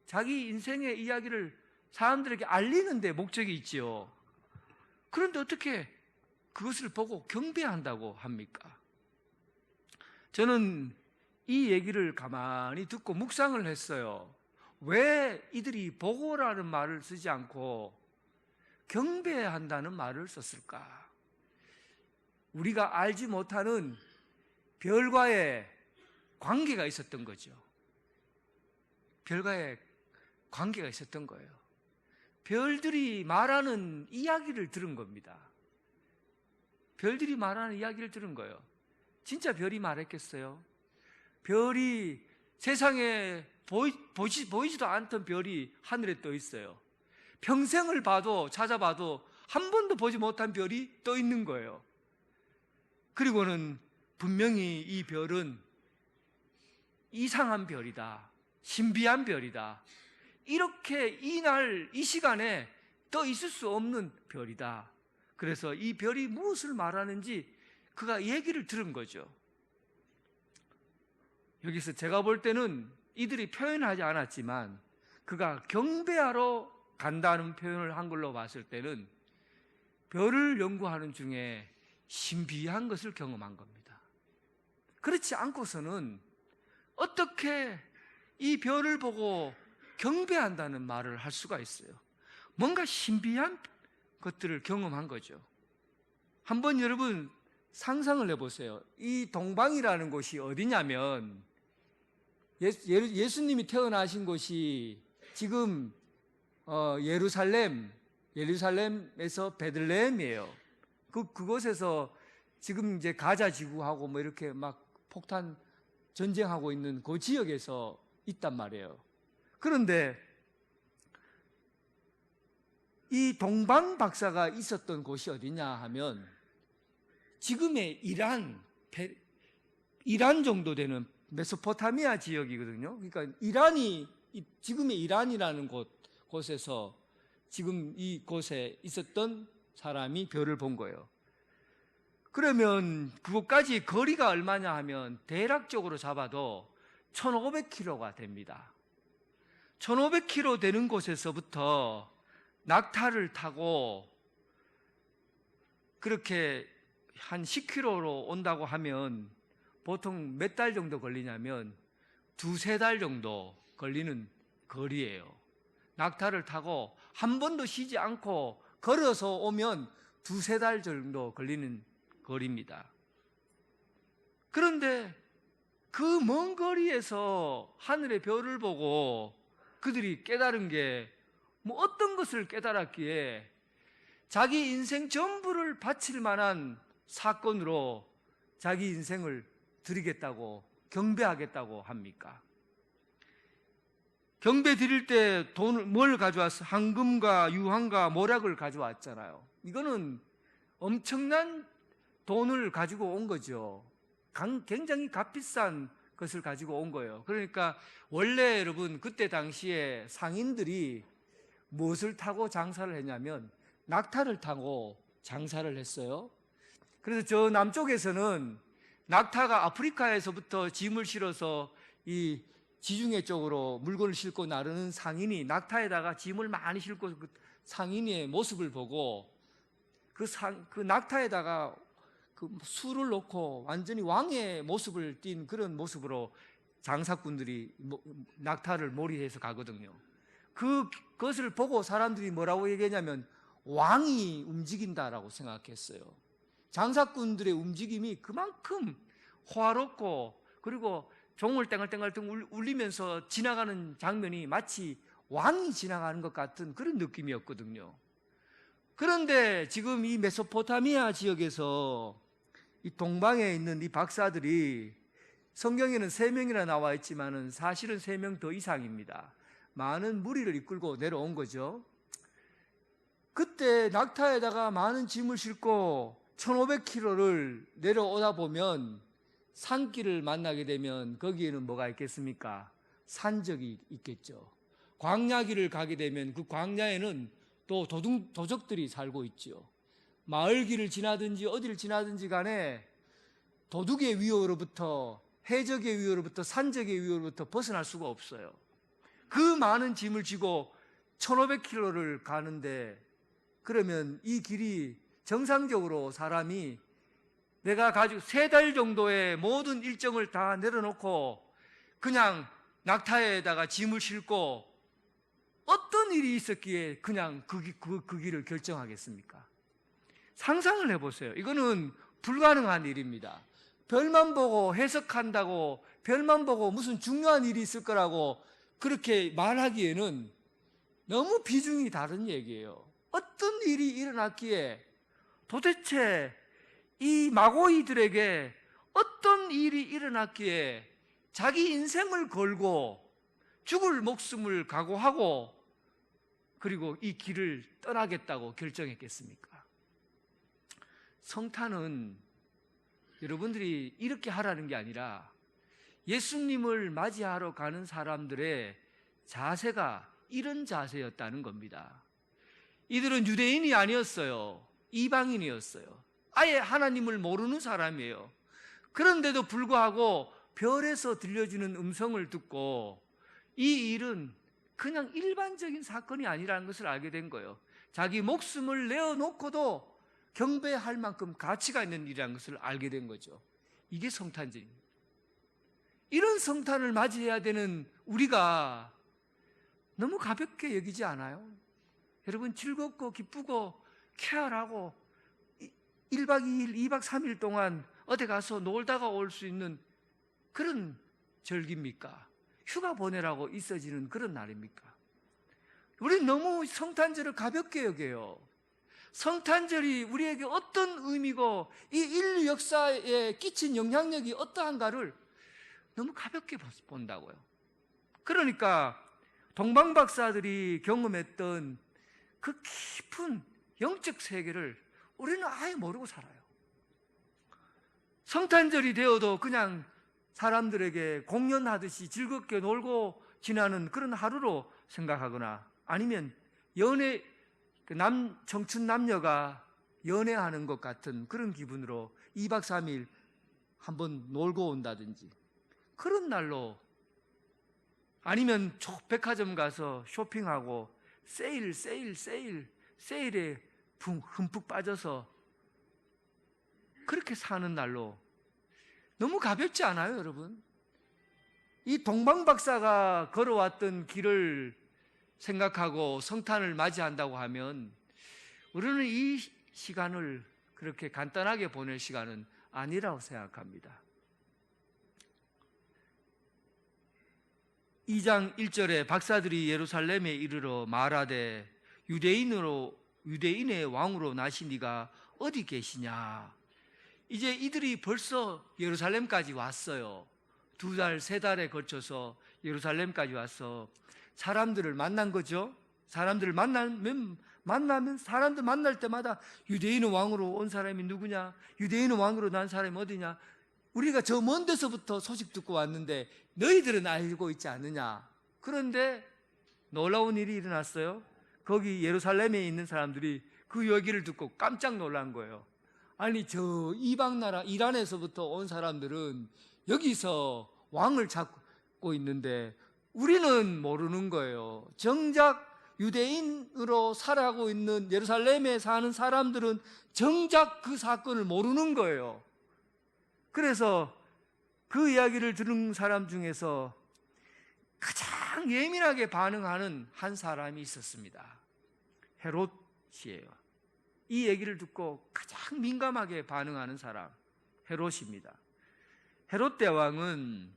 Speaker 2: 자기 인생의 이야기를 사람들에게 알리는 데 목적이 있지요. 그런데 어떻게 그것을 보고 경배한다고 합니까? 저는 이 얘기를 가만히 듣고 묵상을 했어요. 왜 이들이 보고라는 말을 쓰지 않고 경배한다는 말을 썼을까? 우리가 알지 못하는 별과의 관계가 있었던 거죠. 별과의 관계가 있었던 거예요. 별들이 말하는 이야기를 들은 겁니다. 별들이 말하는 이야기를 들은 거예요. 진짜 별이 말했겠어요? 별이 세상에 보이지도 않던 별이 하늘에 떠 있어요. 평생을 봐도 찾아봐도 한 번도 보지 못한 별이 떠 있는 거예요. 그리고는 분명히 이 별은 이상한 별이다. 신비한 별이다. 이렇게 이날 이 시간에 떠 있을 수 없는 별이다. 그래서 이 별이 무엇을 말하는지 그가 얘기를 들은 거죠. 여기서 제가 볼 때는 이들이 표현하지 않았지만 그가 경배하러 간다는 표현을 한 걸로 봤을 때는 별을 연구하는 중에 신비한 것을 경험한 겁니다. 그렇지 않고서는 어떻게 이 별을 보고 경배한다는 말을 할 수가 있어요. 뭔가 신비한 것들을 경험한 거죠. 한번 여러분 상상을 해보세요. 이 동방이라는 곳이 어디냐면 예수님이 태어나신 곳이 지금 예루살렘에서 베들레헴이에요. 그곳에서 지금 이제 가자 지구하고 뭐 이렇게 막 폭탄 전쟁하고 있는 그 지역에서 있단 말이에요. 그런데 이 동방 박사가 있었던 곳이 어디냐 하면 지금의 이란 정도 되는 메소포타미아 지역이거든요. 그러니까 지금의 이란이라는 곳에서 지금 이곳에 있었던 사람이 별을 본 거예요. 그러면 그곳까지 거리가 얼마냐 하면 대략적으로 잡아도 1500km가 됩니다. 1500km 되는 곳에서부터 낙타를 타고 그렇게 한 10km로 온다고 하면 보통 몇 달 정도 걸리냐면 2-3달 정도 걸리는 거리예요. 낙타를 타고 한 번도 쉬지 않고 걸어서 오면 2-3달 정도 걸리는 거리입니다. 그런데 그 먼 거리에서 하늘의 별을 보고 그들이 깨달은 게 뭐 어떤 것을 깨달았기에 자기 인생 전부를 바칠 만한 사건으로 자기 인생을 드리겠다고 경배하겠다고 합니까? 경배 드릴 때 돈을 뭘 가져왔어? 황금과 유황과 모략을 가져왔잖아요. 이거는 엄청난 돈을 가지고 온 거죠. 굉장히 값비싼 것을 가지고 온 거예요. 그러니까 원래 여러분 그때 당시에 상인들이 무엇을 타고 장사를 했냐면 낙타를 타고 장사를 했어요. 그래서 저 남쪽에서는 낙타가 아프리카에서부터 짐을 실어서 이 지중해 쪽으로 물건을 싣고 나르는 상인이 낙타에다가 짐을 많이 싣고 그 상인의 모습을 보고 그 낙타에다가 그 수를 놓고 완전히 왕의 모습을 띈 그런 모습으로 장사꾼들이 낙타를 몰이해서 가거든요. 그것을 보고 사람들이 뭐라고 얘기하냐면 왕이 움직인다라고 생각했어요. 장사꾼들의 움직임이 그만큼 호화롭고 그리고 종을 땡글땡글 울리면서 지나가는 장면이 마치 왕이 지나가는 것 같은 그런 느낌이었거든요. 그런데 지금 이 메소포타미아 지역에서 이 동방에 있는 이 박사들이 성경에는 3명이나 나와 있지만은 사실은 3명 더 이상입니다. 많은 무리를 이끌고 내려온 거죠. 그때 낙타에다가 많은 짐을 싣고 1500km를 내려오다 보면 산길을 만나게 되면 거기에는 뭐가 있겠습니까? 산적이 있겠죠. 광야길을 가게 되면 그 광야에는 또 도적들이 살고 있죠. 마을길을 지나든지 어디를 지나든지 간에 도둑의 위협으로부터 해적의 위협으로부터 산적의 위협으로부터 벗어날 수가 없어요. 그 많은 짐을 지고 1500km를 가는데 그러면 이 길이 정상적으로 사람이 내가 가지고 3달 정도의 모든 일정을 다 내려놓고 그냥 낙타에다가 짐을 싣고 어떤 일이 있었기에 그냥 그 길을 결정하겠습니까? 상상을 해보세요. 이거는 불가능한 일입니다. 별만 보고 해석한다고 별만 보고 무슨 중요한 일이 있을 거라고 그렇게 말하기에는 너무 비중이 다른 얘기예요. 어떤 일이 일어났기에 도대체 이 마고이들에게 어떤 일이 일어났기에 자기 인생을 걸고 죽을 목숨을 각오하고 그리고 이 길을 떠나겠다고 결정했겠습니까? 성탄은 여러분들이 이렇게 하라는 게 아니라 예수님을 맞이하러 가는 사람들의 자세가 이런 자세였다는 겁니다. 이들은 유대인이 아니었어요. 이방인이었어요. 아예 하나님을 모르는 사람이에요. 그런데도 불구하고 별에서 들려주는 음성을 듣고 이 일은 그냥 일반적인 사건이 아니라는 것을 알게 된 거예요. 자기 목숨을 내어놓고도 경배할 만큼 가치가 있는 일이라는 것을 알게 된 거죠. 이게 성탄절입니다. 이런 성탄을 맞이해야 되는 우리가 너무 가볍게 여기지 않아요? 여러분, 즐겁고 기쁘고 쾌활하고 1박 2일, 2박 3일 동안 어디 가서 놀다가 올 수 있는 그런 절기입니까? 휴가 보내라고 있어지는 그런 날입니까? 우리는 너무 성탄절을 가볍게 여겨요. 성탄절이 우리에게 어떤 의미고 이 인류 역사에 끼친 영향력이 어떠한가를 너무 가볍게 본다고요. 그러니까 동방박사들이 경험했던 그 깊은 영적 세계를 우리는 아예 모르고 살아요. 성탄절이 되어도 그냥 사람들에게 공연하듯이 즐겁게 놀고 지나는 그런 하루로 생각하거나, 아니면 청춘 남녀가 연애하는 것 같은 그런 기분으로 2박 3일 한번 놀고 온다든지 그런 날로, 아니면 백화점 가서 쇼핑하고 세일에 흠뻑 빠져서 그렇게 사는 날로 너무 가볍지 않아요, 여러분? 이 동방박사가 걸어왔던 길을 생각하고 성탄을 맞이한다고 하면 우리는 이 시간을 그렇게 간단하게 보낼 시간은 아니라고 생각합니다. 2장 1절에 박사들이 예루살렘에 이르러 말하되 유대인의 왕으로 나신 이가 어디 계시냐. 이제 이들이 벌써 예루살렘까지 왔어요. 2달, 3달에 걸쳐서 예루살렘까지 와서 사람들을 만난 거죠. 사람들을 만나면 사람들 만날 때마다 유대인의 왕으로 온 사람이 누구냐, 유대인의 왕으로 난 사람이 어디냐, 우리가 저 먼 데서부터 소식 듣고 왔는데 너희들은 알고 있지 않느냐. 그런데 놀라운 일이 일어났어요. 거기 예루살렘에 있는 사람들이 그 얘기를 듣고 깜짝 놀란 거예요. 아니, 저 이방 나라 이란에서부터 온 사람들은 여기서 왕을 찾고 있는데 우리는 모르는 거예요. 정작 유대인으로 살아가고 있는 예루살렘에 사는 사람들은 정작 그 사건을 모르는 거예요. 그래서 그 이야기를 들은 사람 중에서 가장 예민하게 반응하는 한 사람이 있었습니다. 헤롯이에요. 이 얘기를 듣고 가장 민감하게 반응하는 사람, 헤롯입니다. 헤롯 대왕은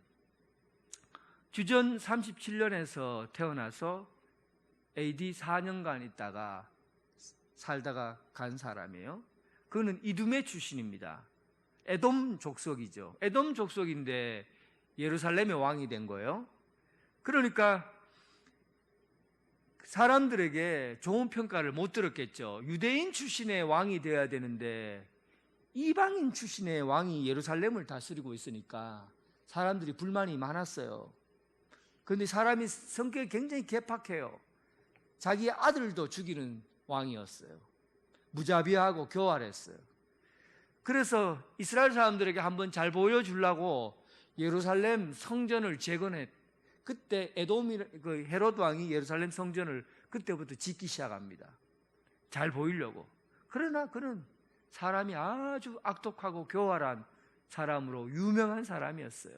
Speaker 2: 주전 37년에서 태어나서 AD 4년간 있다가 살다가 간 사람이에요. 그는 이두메 출신입니다. 에돔 족속이죠. 에돔 족속인데 예루살렘의 왕이 된 거예요. 그러니까 사람들에게 좋은 평가를 못 들었겠죠. 유대인 출신의 왕이 되어야 되는데 이방인 출신의 왕이 예루살렘을 다스리고 있으니까 사람들이 불만이 많았어요. 그런데 사람이 성격이 굉장히 개팍해요. 자기 아들도 죽이는 왕이었어요. 무자비하고 교활했어요. 그래서 이스라엘 사람들에게 한번 잘 보여주려고 예루살렘 성전을 재건했. 그때 그 헤롯 왕이 예루살렘 성전을 그때부터 짓기 시작합니다. 잘 보이려고. 그러나 그는 사람이 아주 악독하고 교활한 사람으로 유명한 사람이었어요.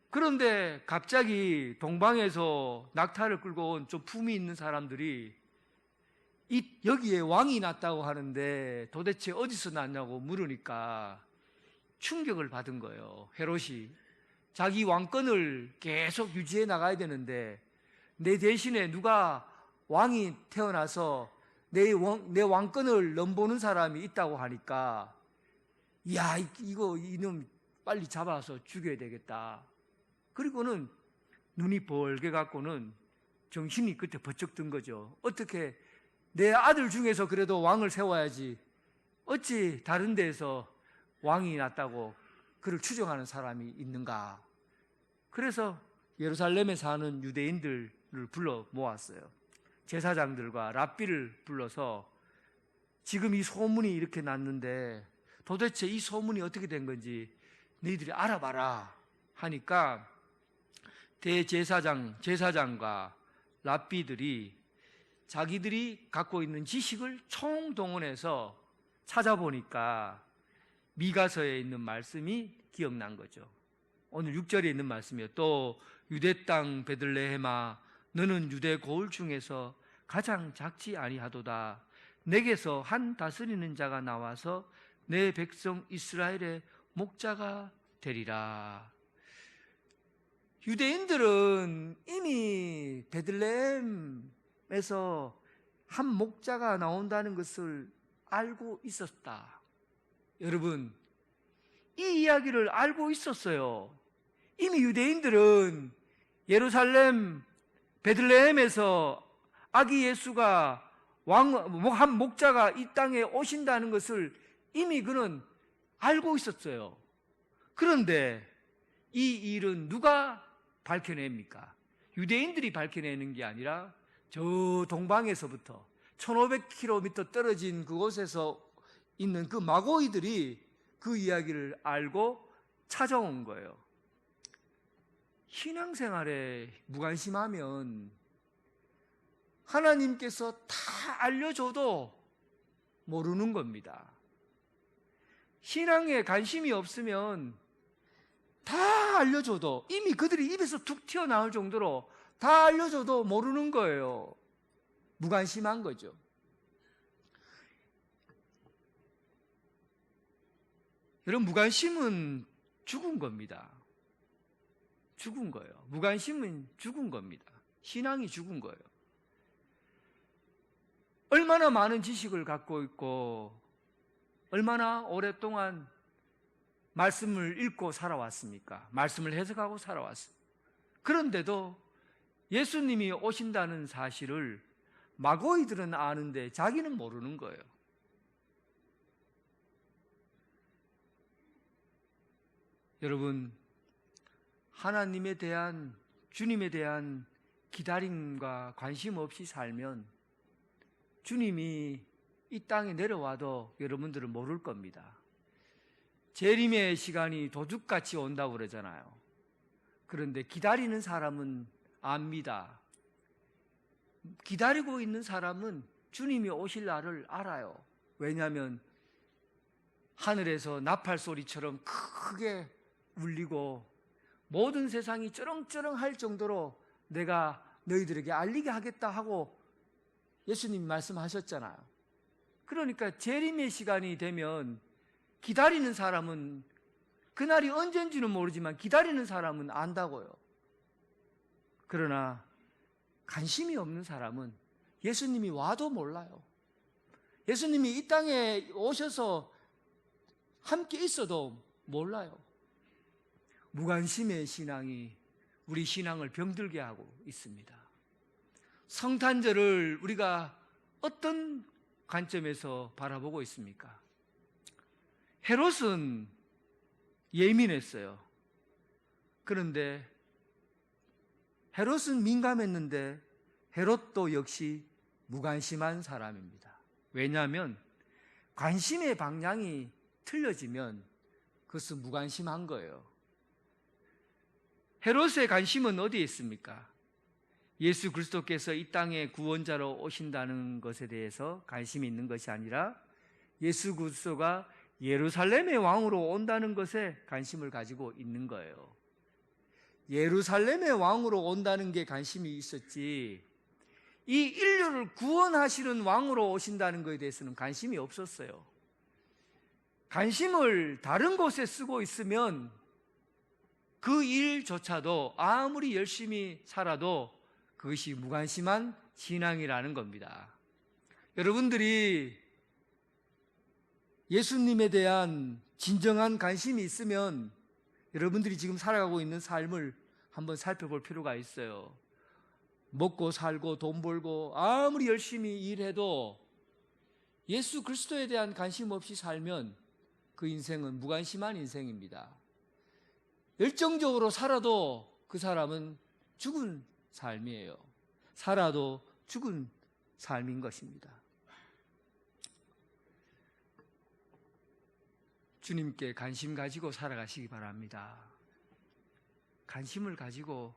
Speaker 2: 그런데 갑자기 동방에서 낙타를 끌고 온 좀 품이 있는 사람들이 여기에 왕이 났다고 하는데 도대체 어디서 났냐고 물으니까 충격을 받은 거예요. 헤롯이 자기 왕권을 계속 유지해 나가야 되는데 내 대신에 누가 왕이 태어나서 내 왕권을 넘보는 사람이 있다고 하니까 야, 이놈 빨리 잡아서 죽여야 되겠다. 그리고는 눈이 벌게 갖고는 정신이 그때 번쩍 든 거죠. 어떻게 내 아들 중에서 그래도 왕을 세워야지, 어찌 다른 데에서 왕이 났다고 그를 추정하는 사람이 있는가. 그래서 예루살렘에 사는 유대인들을 불러 모았어요. 제사장들과 랍비를 불러서 지금 이 소문이 이렇게 났는데 도대체 이 소문이 어떻게 된 건지 너희들이 알아봐라 하니까 제사장과 랍비들이 자기들이 갖고 있는 지식을 총동원해서 찾아보니까 미가서에 있는 말씀이 기억난 거죠. 오늘 6절에 있는 말씀이요. 또 유대 땅 베들레헴아 너는 유대 고을 중에서 가장 작지 아니하도다. 내게서 한 다스리는 자가 나와서 내 백성 이스라엘의 목자가 되리라. 유대인들은 이미 베들레헴에서 한 목자가 나온다는 것을 알고 있었다. 여러분, 이 이야기를 알고 있었어요. 이미 유대인들은 예루살렘 베들레헴에서 아기 예수가 한 목자가 이 땅에 오신다는 것을 이미 그는 알고 있었어요. 그런데 이 일은 누가 밝혀냅니까? 유대인들이 밝혀내는 게 아니라 저 동방에서부터 1500km 떨어진 그곳에서 있는 그 마고이들이 그 이야기를 알고 찾아온 거예요. 신앙생활에 무관심하면 하나님께서 다 알려줘도 모르는 겁니다. 신앙에 관심이 없으면 다 알려줘도, 이미 그들이 입에서 툭 튀어나올 정도로 다 알려줘도 모르는 거예요. 무관심한 거죠. 여러분, 무관심은 죽은 겁니다. 죽은 거예요. 무관심은 죽은 겁니다. 신앙이 죽은 거예요. 얼마나 많은 지식을 갖고 있고 얼마나 오랫동안 말씀을 읽고 살아왔습니까? 말씀을 해석하고 살아왔습니다. 그런데도 예수님이 오신다는 사실을 마고이들은 아는데 자기는 모르는 거예요. 여러분, 하나님에 대한, 주님에 대한 기다림과 관심 없이 살면 주님이 이 땅에 내려와도 여러분들은 모를 겁니다. 재림의 시간이 도둑같이 온다고 그러잖아요. 그런데 기다리는 사람은 압니다. 기다리고 있는 사람은 주님이 오실 날을 알아요. 왜냐하면 하늘에서 나팔 소리처럼 크게 울리고 모든 세상이 쩌렁쩌렁할 정도로 내가 너희들에게 알리게 하겠다 하고 예수님이 말씀하셨잖아요. 그러니까 재림의 시간이 되면 기다리는 사람은, 그날이 언젠지는 모르지만 기다리는 사람은 안다고요. 그러나 관심이 없는 사람은 예수님이 와도 몰라요. 예수님이 이 땅에 오셔서 함께 있어도 몰라요. 무관심의 신앙이 우리 신앙을 병들게 하고 있습니다. 성탄절을 우리가 어떤 관점에서 바라보고 있습니까? 헤롯은 예민했어요. 그런데 헤롯은 민감했는데 헤롯도 역시 무관심한 사람입니다. 왜냐하면 관심의 방향이 틀려지면 그것은 무관심한 거예요. 헤롯의 관심은 어디에 있습니까? 예수 그리스도께서 이 땅에 구원자로 오신다는 것에 대해서 관심이 있는 것이 아니라 예수 그리스도가 예루살렘의 왕으로 온다는 것에 관심을 가지고 있는 거예요. 예루살렘의 왕으로 온다는 게 관심이 있었지, 이 인류를 구원하시는 왕으로 오신다는 것에 대해서는 관심이 없었어요. 관심을 다른 곳에 쓰고 있으면 그 일조차도 아무리 열심히 살아도 그것이 무관심한 신앙이라는 겁니다. 여러분들이 예수님에 대한 진정한 관심이 있으면 여러분들이 지금 살아가고 있는 삶을 한번 살펴볼 필요가 있어요. 먹고 살고 돈 벌고 아무리 열심히 일해도 예수 그리스도에 대한 관심 없이 살면 그 인생은 무관심한 인생입니다. 열정적으로 살아도 그 사람은 죽은 삶이에요. 살아도 죽은 삶인 것입니다. 주님께 관심 가지고 살아가시기 바랍니다. 관심을 가지고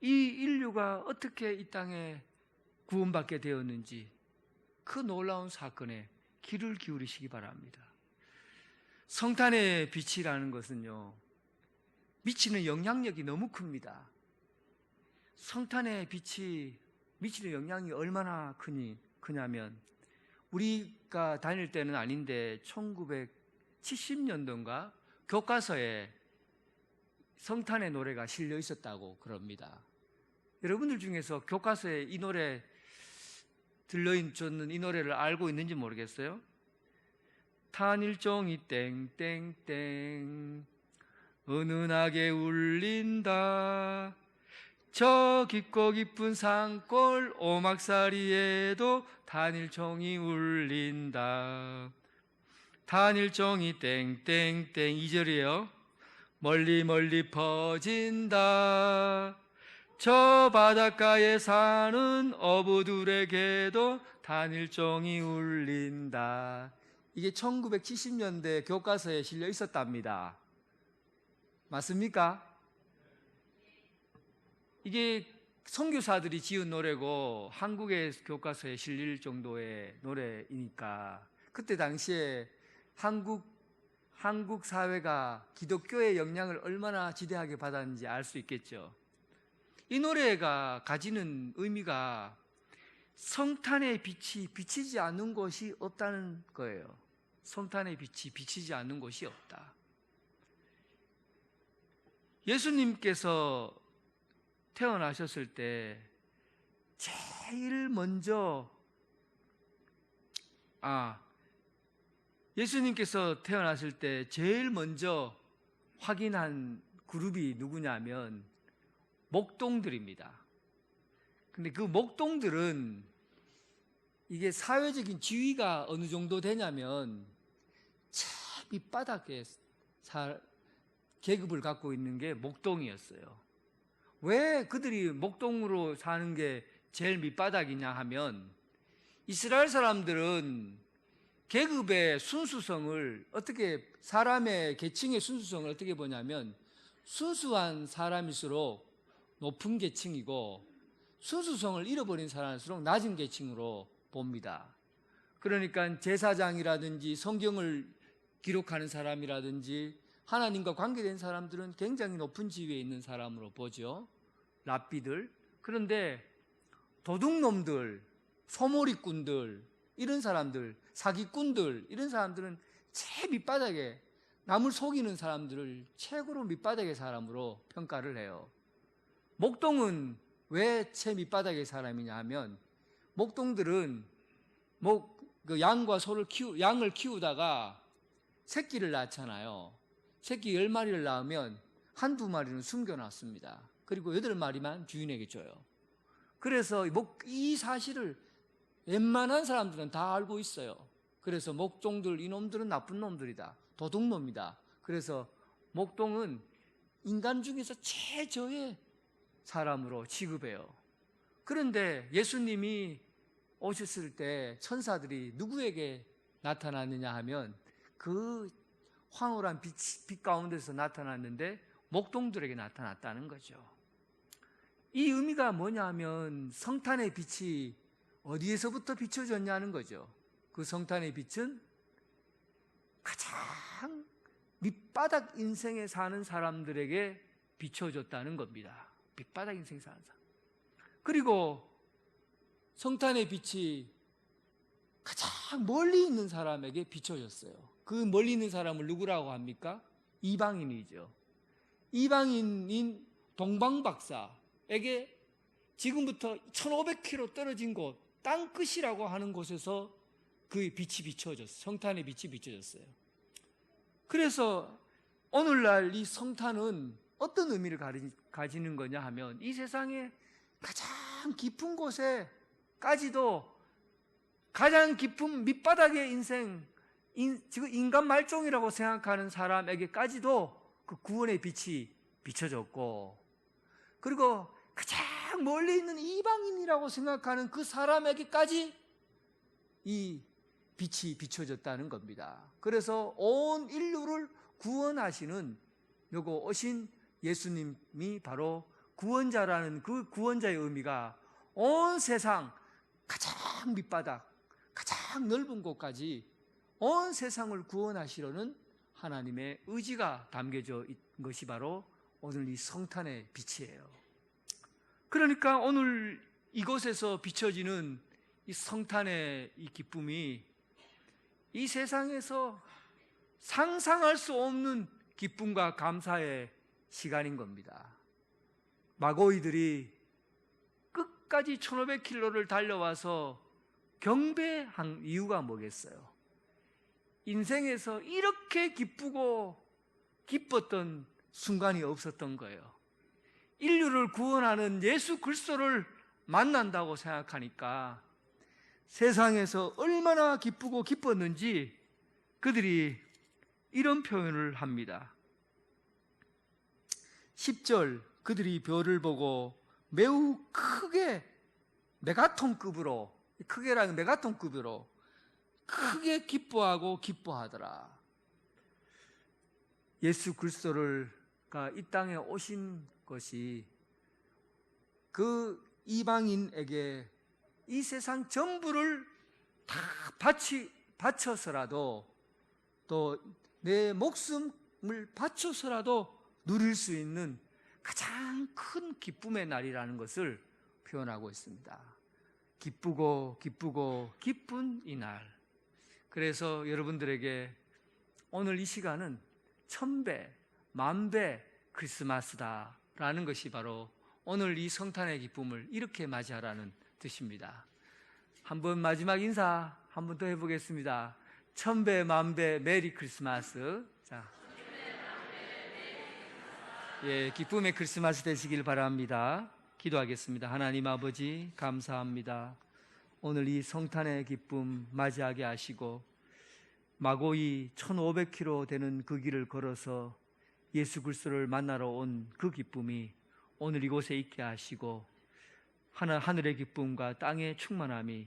Speaker 2: 이 인류가 어떻게 이 땅에 구원받게 되었는지 그 놀라운 사건에 귀를 기울이시기 바랍니다. 성탄의 빛이라는 것은요, 미치는 영향력이 너무 큽니다. 성탄의 빛이 미치는 영향이 얼마나 크냐면 우리가 다닐 때는 아닌데 1970년도인가 교과서에 성탄의 노래가 실려 있었다고 그럽니다. 여러분들 중에서 교과서에 이 노래 들려있는 이 노래를 알고 있는지 모르겠어요? 탄일종이 땡땡땡 은은하게 울린다. 저 깊고 깊은 산골 오막살이에도 단일종이 울린다. 단일종이 땡땡땡 2절이에요. 멀리 멀리 퍼진다. 저 바닷가에 사는 어부들에게도 단일종이 울린다. 이게 1970년대 교과서에 실려 있었답니다. 맞습니까? 이게 선교사들이 지은 노래고 한국의 교과서에 실릴 정도의 노래이니까 그때 당시에 한국 사회가 기독교의 영향을 얼마나 지대하게 받았는지 알 수 있겠죠. 이 노래가 가지는 의미가 성탄의 빛이 비치지 않는 곳이 없다는 거예요. 성탄의 빛이 비치지 않는 곳이 없다. 예수님께서 태어나셨을 때 제일 먼저 예수님께서 태어났을 때 제일 먼저 확인한 그룹이 누구냐면 목동들입니다. 근데 그 목동들은 이게 사회적인 지위가 어느 정도 되냐면 제 밑바닥에 계급을 갖고 있는 게 목동이었어요. 왜 그들이 목동으로 사는 게 제일 밑바닥이냐 하면 이스라엘 사람들은 계급의 순수성을 사람의 계층의 순수성을 어떻게 보냐면 순수한 사람일수록 높은 계층이고 순수성을 잃어버린 사람일수록 낮은 계층으로 봅니다. 그러니까 제사장이라든지 성경을 기록하는 사람이라든지 하나님과 관계된 사람들은 굉장히 높은 지위에 있는 사람으로 보죠. 랍비들. 그런데 도둑놈들, 소몰이꾼들, 이런 사람들, 사기꾼들, 이런 사람들은 제일 밑바닥에 남을 속이는 사람들을 최고로 밑바닥의 사람으로 평가를 해요. 목동은 왜 최 밑바닥의 사람이냐 하면 목동들은 양과 양을 키우다가 새끼를 낳잖아요. 새끼 10마리를 낳으면 한두 마리는 숨겨놨습니다. 그리고 8마리만 주인에게 줘요. 그래서 이 사실을 웬만한 사람들은 다 알고 있어요. 그래서 목동들, 이놈들은 나쁜 놈들이다. 도둑놈이다. 그래서 목동은 인간 중에서 최저의 사람으로 취급해요. 그런데 예수님이 오셨을 때 천사들이 누구에게 나타났느냐 하면 그 황홀한 빛 가운데서 나타났는데 목동들에게 나타났다는 거죠. 이 의미가 뭐냐 하면 성탄의 빛이 어디에서부터 비춰졌냐는 거죠. 그 성탄의 빛은 가장 밑바닥 인생에 사는 사람들에게 비춰졌다는 겁니다. 밑바닥 인생에 사는 사람. 그리고 성탄의 빛이 가장 멀리 있는 사람에게 비춰졌어요. 그 멀리 있는 사람을 누구라고 합니까? 이방인이죠. 이방인인 동방박사에게 지금부터 1500km 떨어진 곳, 땅끝이라고 하는 곳에서 그 빛이 비춰졌어요. 성탄의 빛이 비춰졌어요. 그래서 오늘날 이 성탄은 어떤 의미를 가지는 거냐 하면 이 세상의 가장 깊은 곳에까지도 가장 깊은 밑바닥의 인생, 지금 인간 말종이라고 생각하는 사람에게까지도 그 구원의 빛이 비춰졌고, 그리고 가장 멀리 있는 이방인이라고 생각하는 그 사람에게까지 이 빛이 비춰졌다는 겁니다. 그래서 온 인류를 구원하시는 요거 오신 예수님이 바로 구원자라는 그 구원자의 의미가 온 세상 가장 밑바닥, 가장 넓은 곳까지 온 세상을 구원하시려는 하나님의 의지가 담겨져 있는 것이 바로 오늘 이 성탄의 빛이에요. 그러니까 오늘 이곳에서 비춰지는 이 성탄의 이 기쁨이 이 세상에서 상상할 수 없는 기쁨과 감사의 시간인 겁니다. 마고이들이 끝까지 1500km를 달려와서 경배한 이유가 뭐겠어요? 인생에서 이렇게 기쁘고 기뻤던 순간이 없었던 거예요. 인류를 구원하는 예수 그리스도를 만난다고 생각하니까 세상에서 얼마나 기쁘고 기뻤는지 그들이 이런 표현을 합니다. 10절, 그들이 별을 보고 매우 크게 메가톤급으로, 크게라는 메가톤급으로 크게 기뻐하고 기뻐하더라. 예수 그리스도가 이 땅에 오신 것이 그 이방인에게 이 세상 전부를 다 바쳐서라도, 또 내 목숨을 바쳐서라도 누릴 수 있는 가장 큰 기쁨의 날이라는 것을 표현하고 있습니다. 기쁘고 기쁘고 기쁜 이 날. 그래서 여러분들에게 오늘 이 시간은 1000배, 10,000배 크리스마스다 라는 것이 바로 오늘 이 성탄의 기쁨을 이렇게 맞이하라는 뜻입니다. 한번 마지막 인사 한 번 더 해보겠습니다. 1000배, 10,000배 메리 크리스마스. 자, 예, 기쁨의 크리스마스 되시길 바랍니다. 기도하겠습니다. 하나님 아버지, 감사합니다. 오늘 이 성탄의 기쁨 맞이하게 하시고 마고이 1500km 되는 그 길을 걸어서 예수 그리스도를 만나러 온 그 기쁨이 오늘 이곳에 있게 하시고 하늘의 기쁨과 땅의 충만함이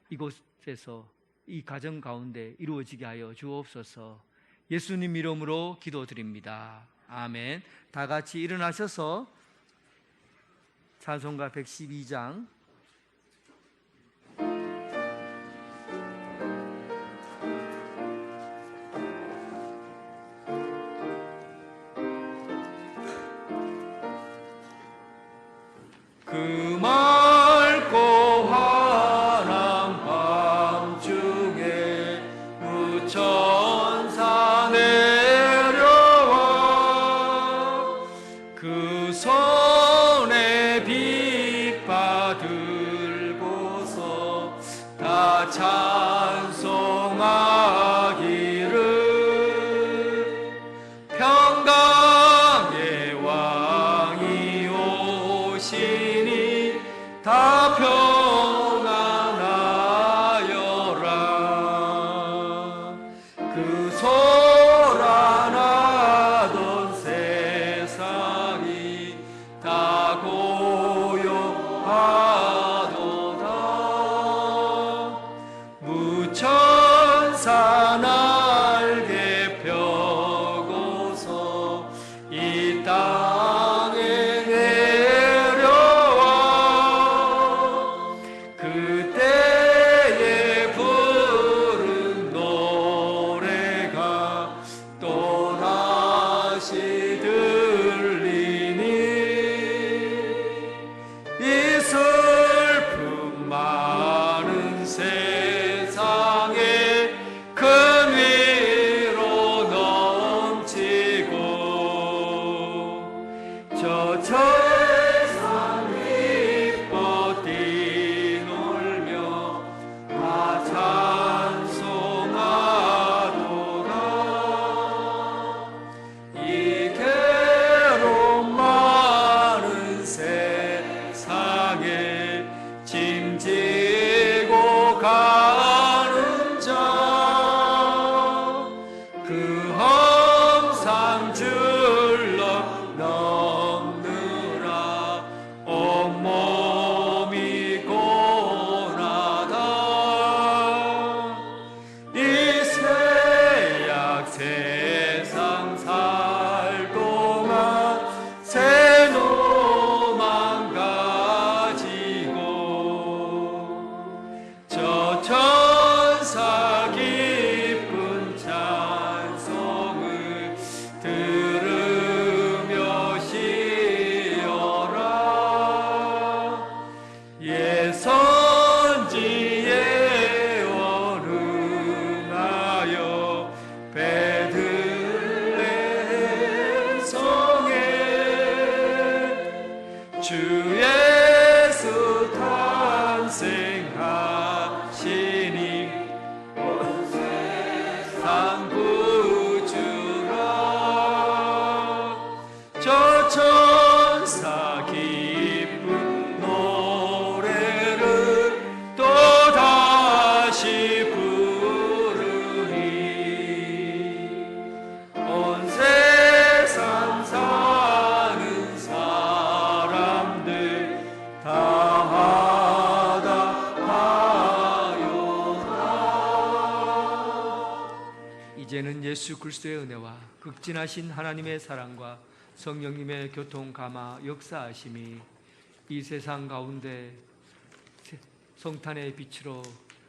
Speaker 2: 이곳에서 이 가정 가운데 이루어지게 하여 주옵소서. 예수님 이름으로 기도드립니다. 아멘. 다 같이 일어나셔서 찬송가 112장 그 맑고 환한 밤중에 무천사 내려와 그 손에 빛바 들고서 다 찬송하기를 평강의 왕이 오시니 다 평안하여라. 그 소란하던 세상이 다 고요하도다. 무천사 날개 펴고서 이 땅에 내려와 내 선지에 원흥하여 베들레헴 성에 주 예수 탄생하시니 온 세상 구주라. 저 천사 기쁜 노래를 또다시 부르니 온 세상 사는 사람들 다 하여라. 이제는 예수 그리스도의 은혜와 극진하신 하나님의 사랑과 성령님의 교통 감화 역사하심이 이 세상 가운데 성탄의 빛으로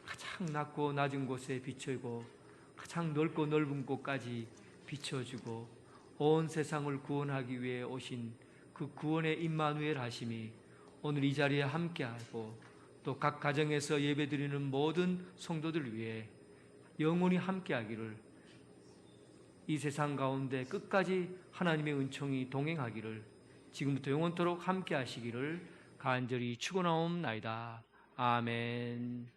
Speaker 2: 가장 낮고 낮은 곳에 비춰고 가장 넓고 넓은 곳까지 비춰주고 온 세상을 구원하기 위해 오신 그 구원의 임마누엘 하심이 오늘 이 자리에 함께하고 또 각 가정에서 예배드리는 모든 성도들 위해 영원히 함께하기를, 이 세상 가운데 끝까지 하나님의 은총이 동행하기를, 지금부터 영원토록 함께하시기를 간절히 축원하옵나이다. 아멘.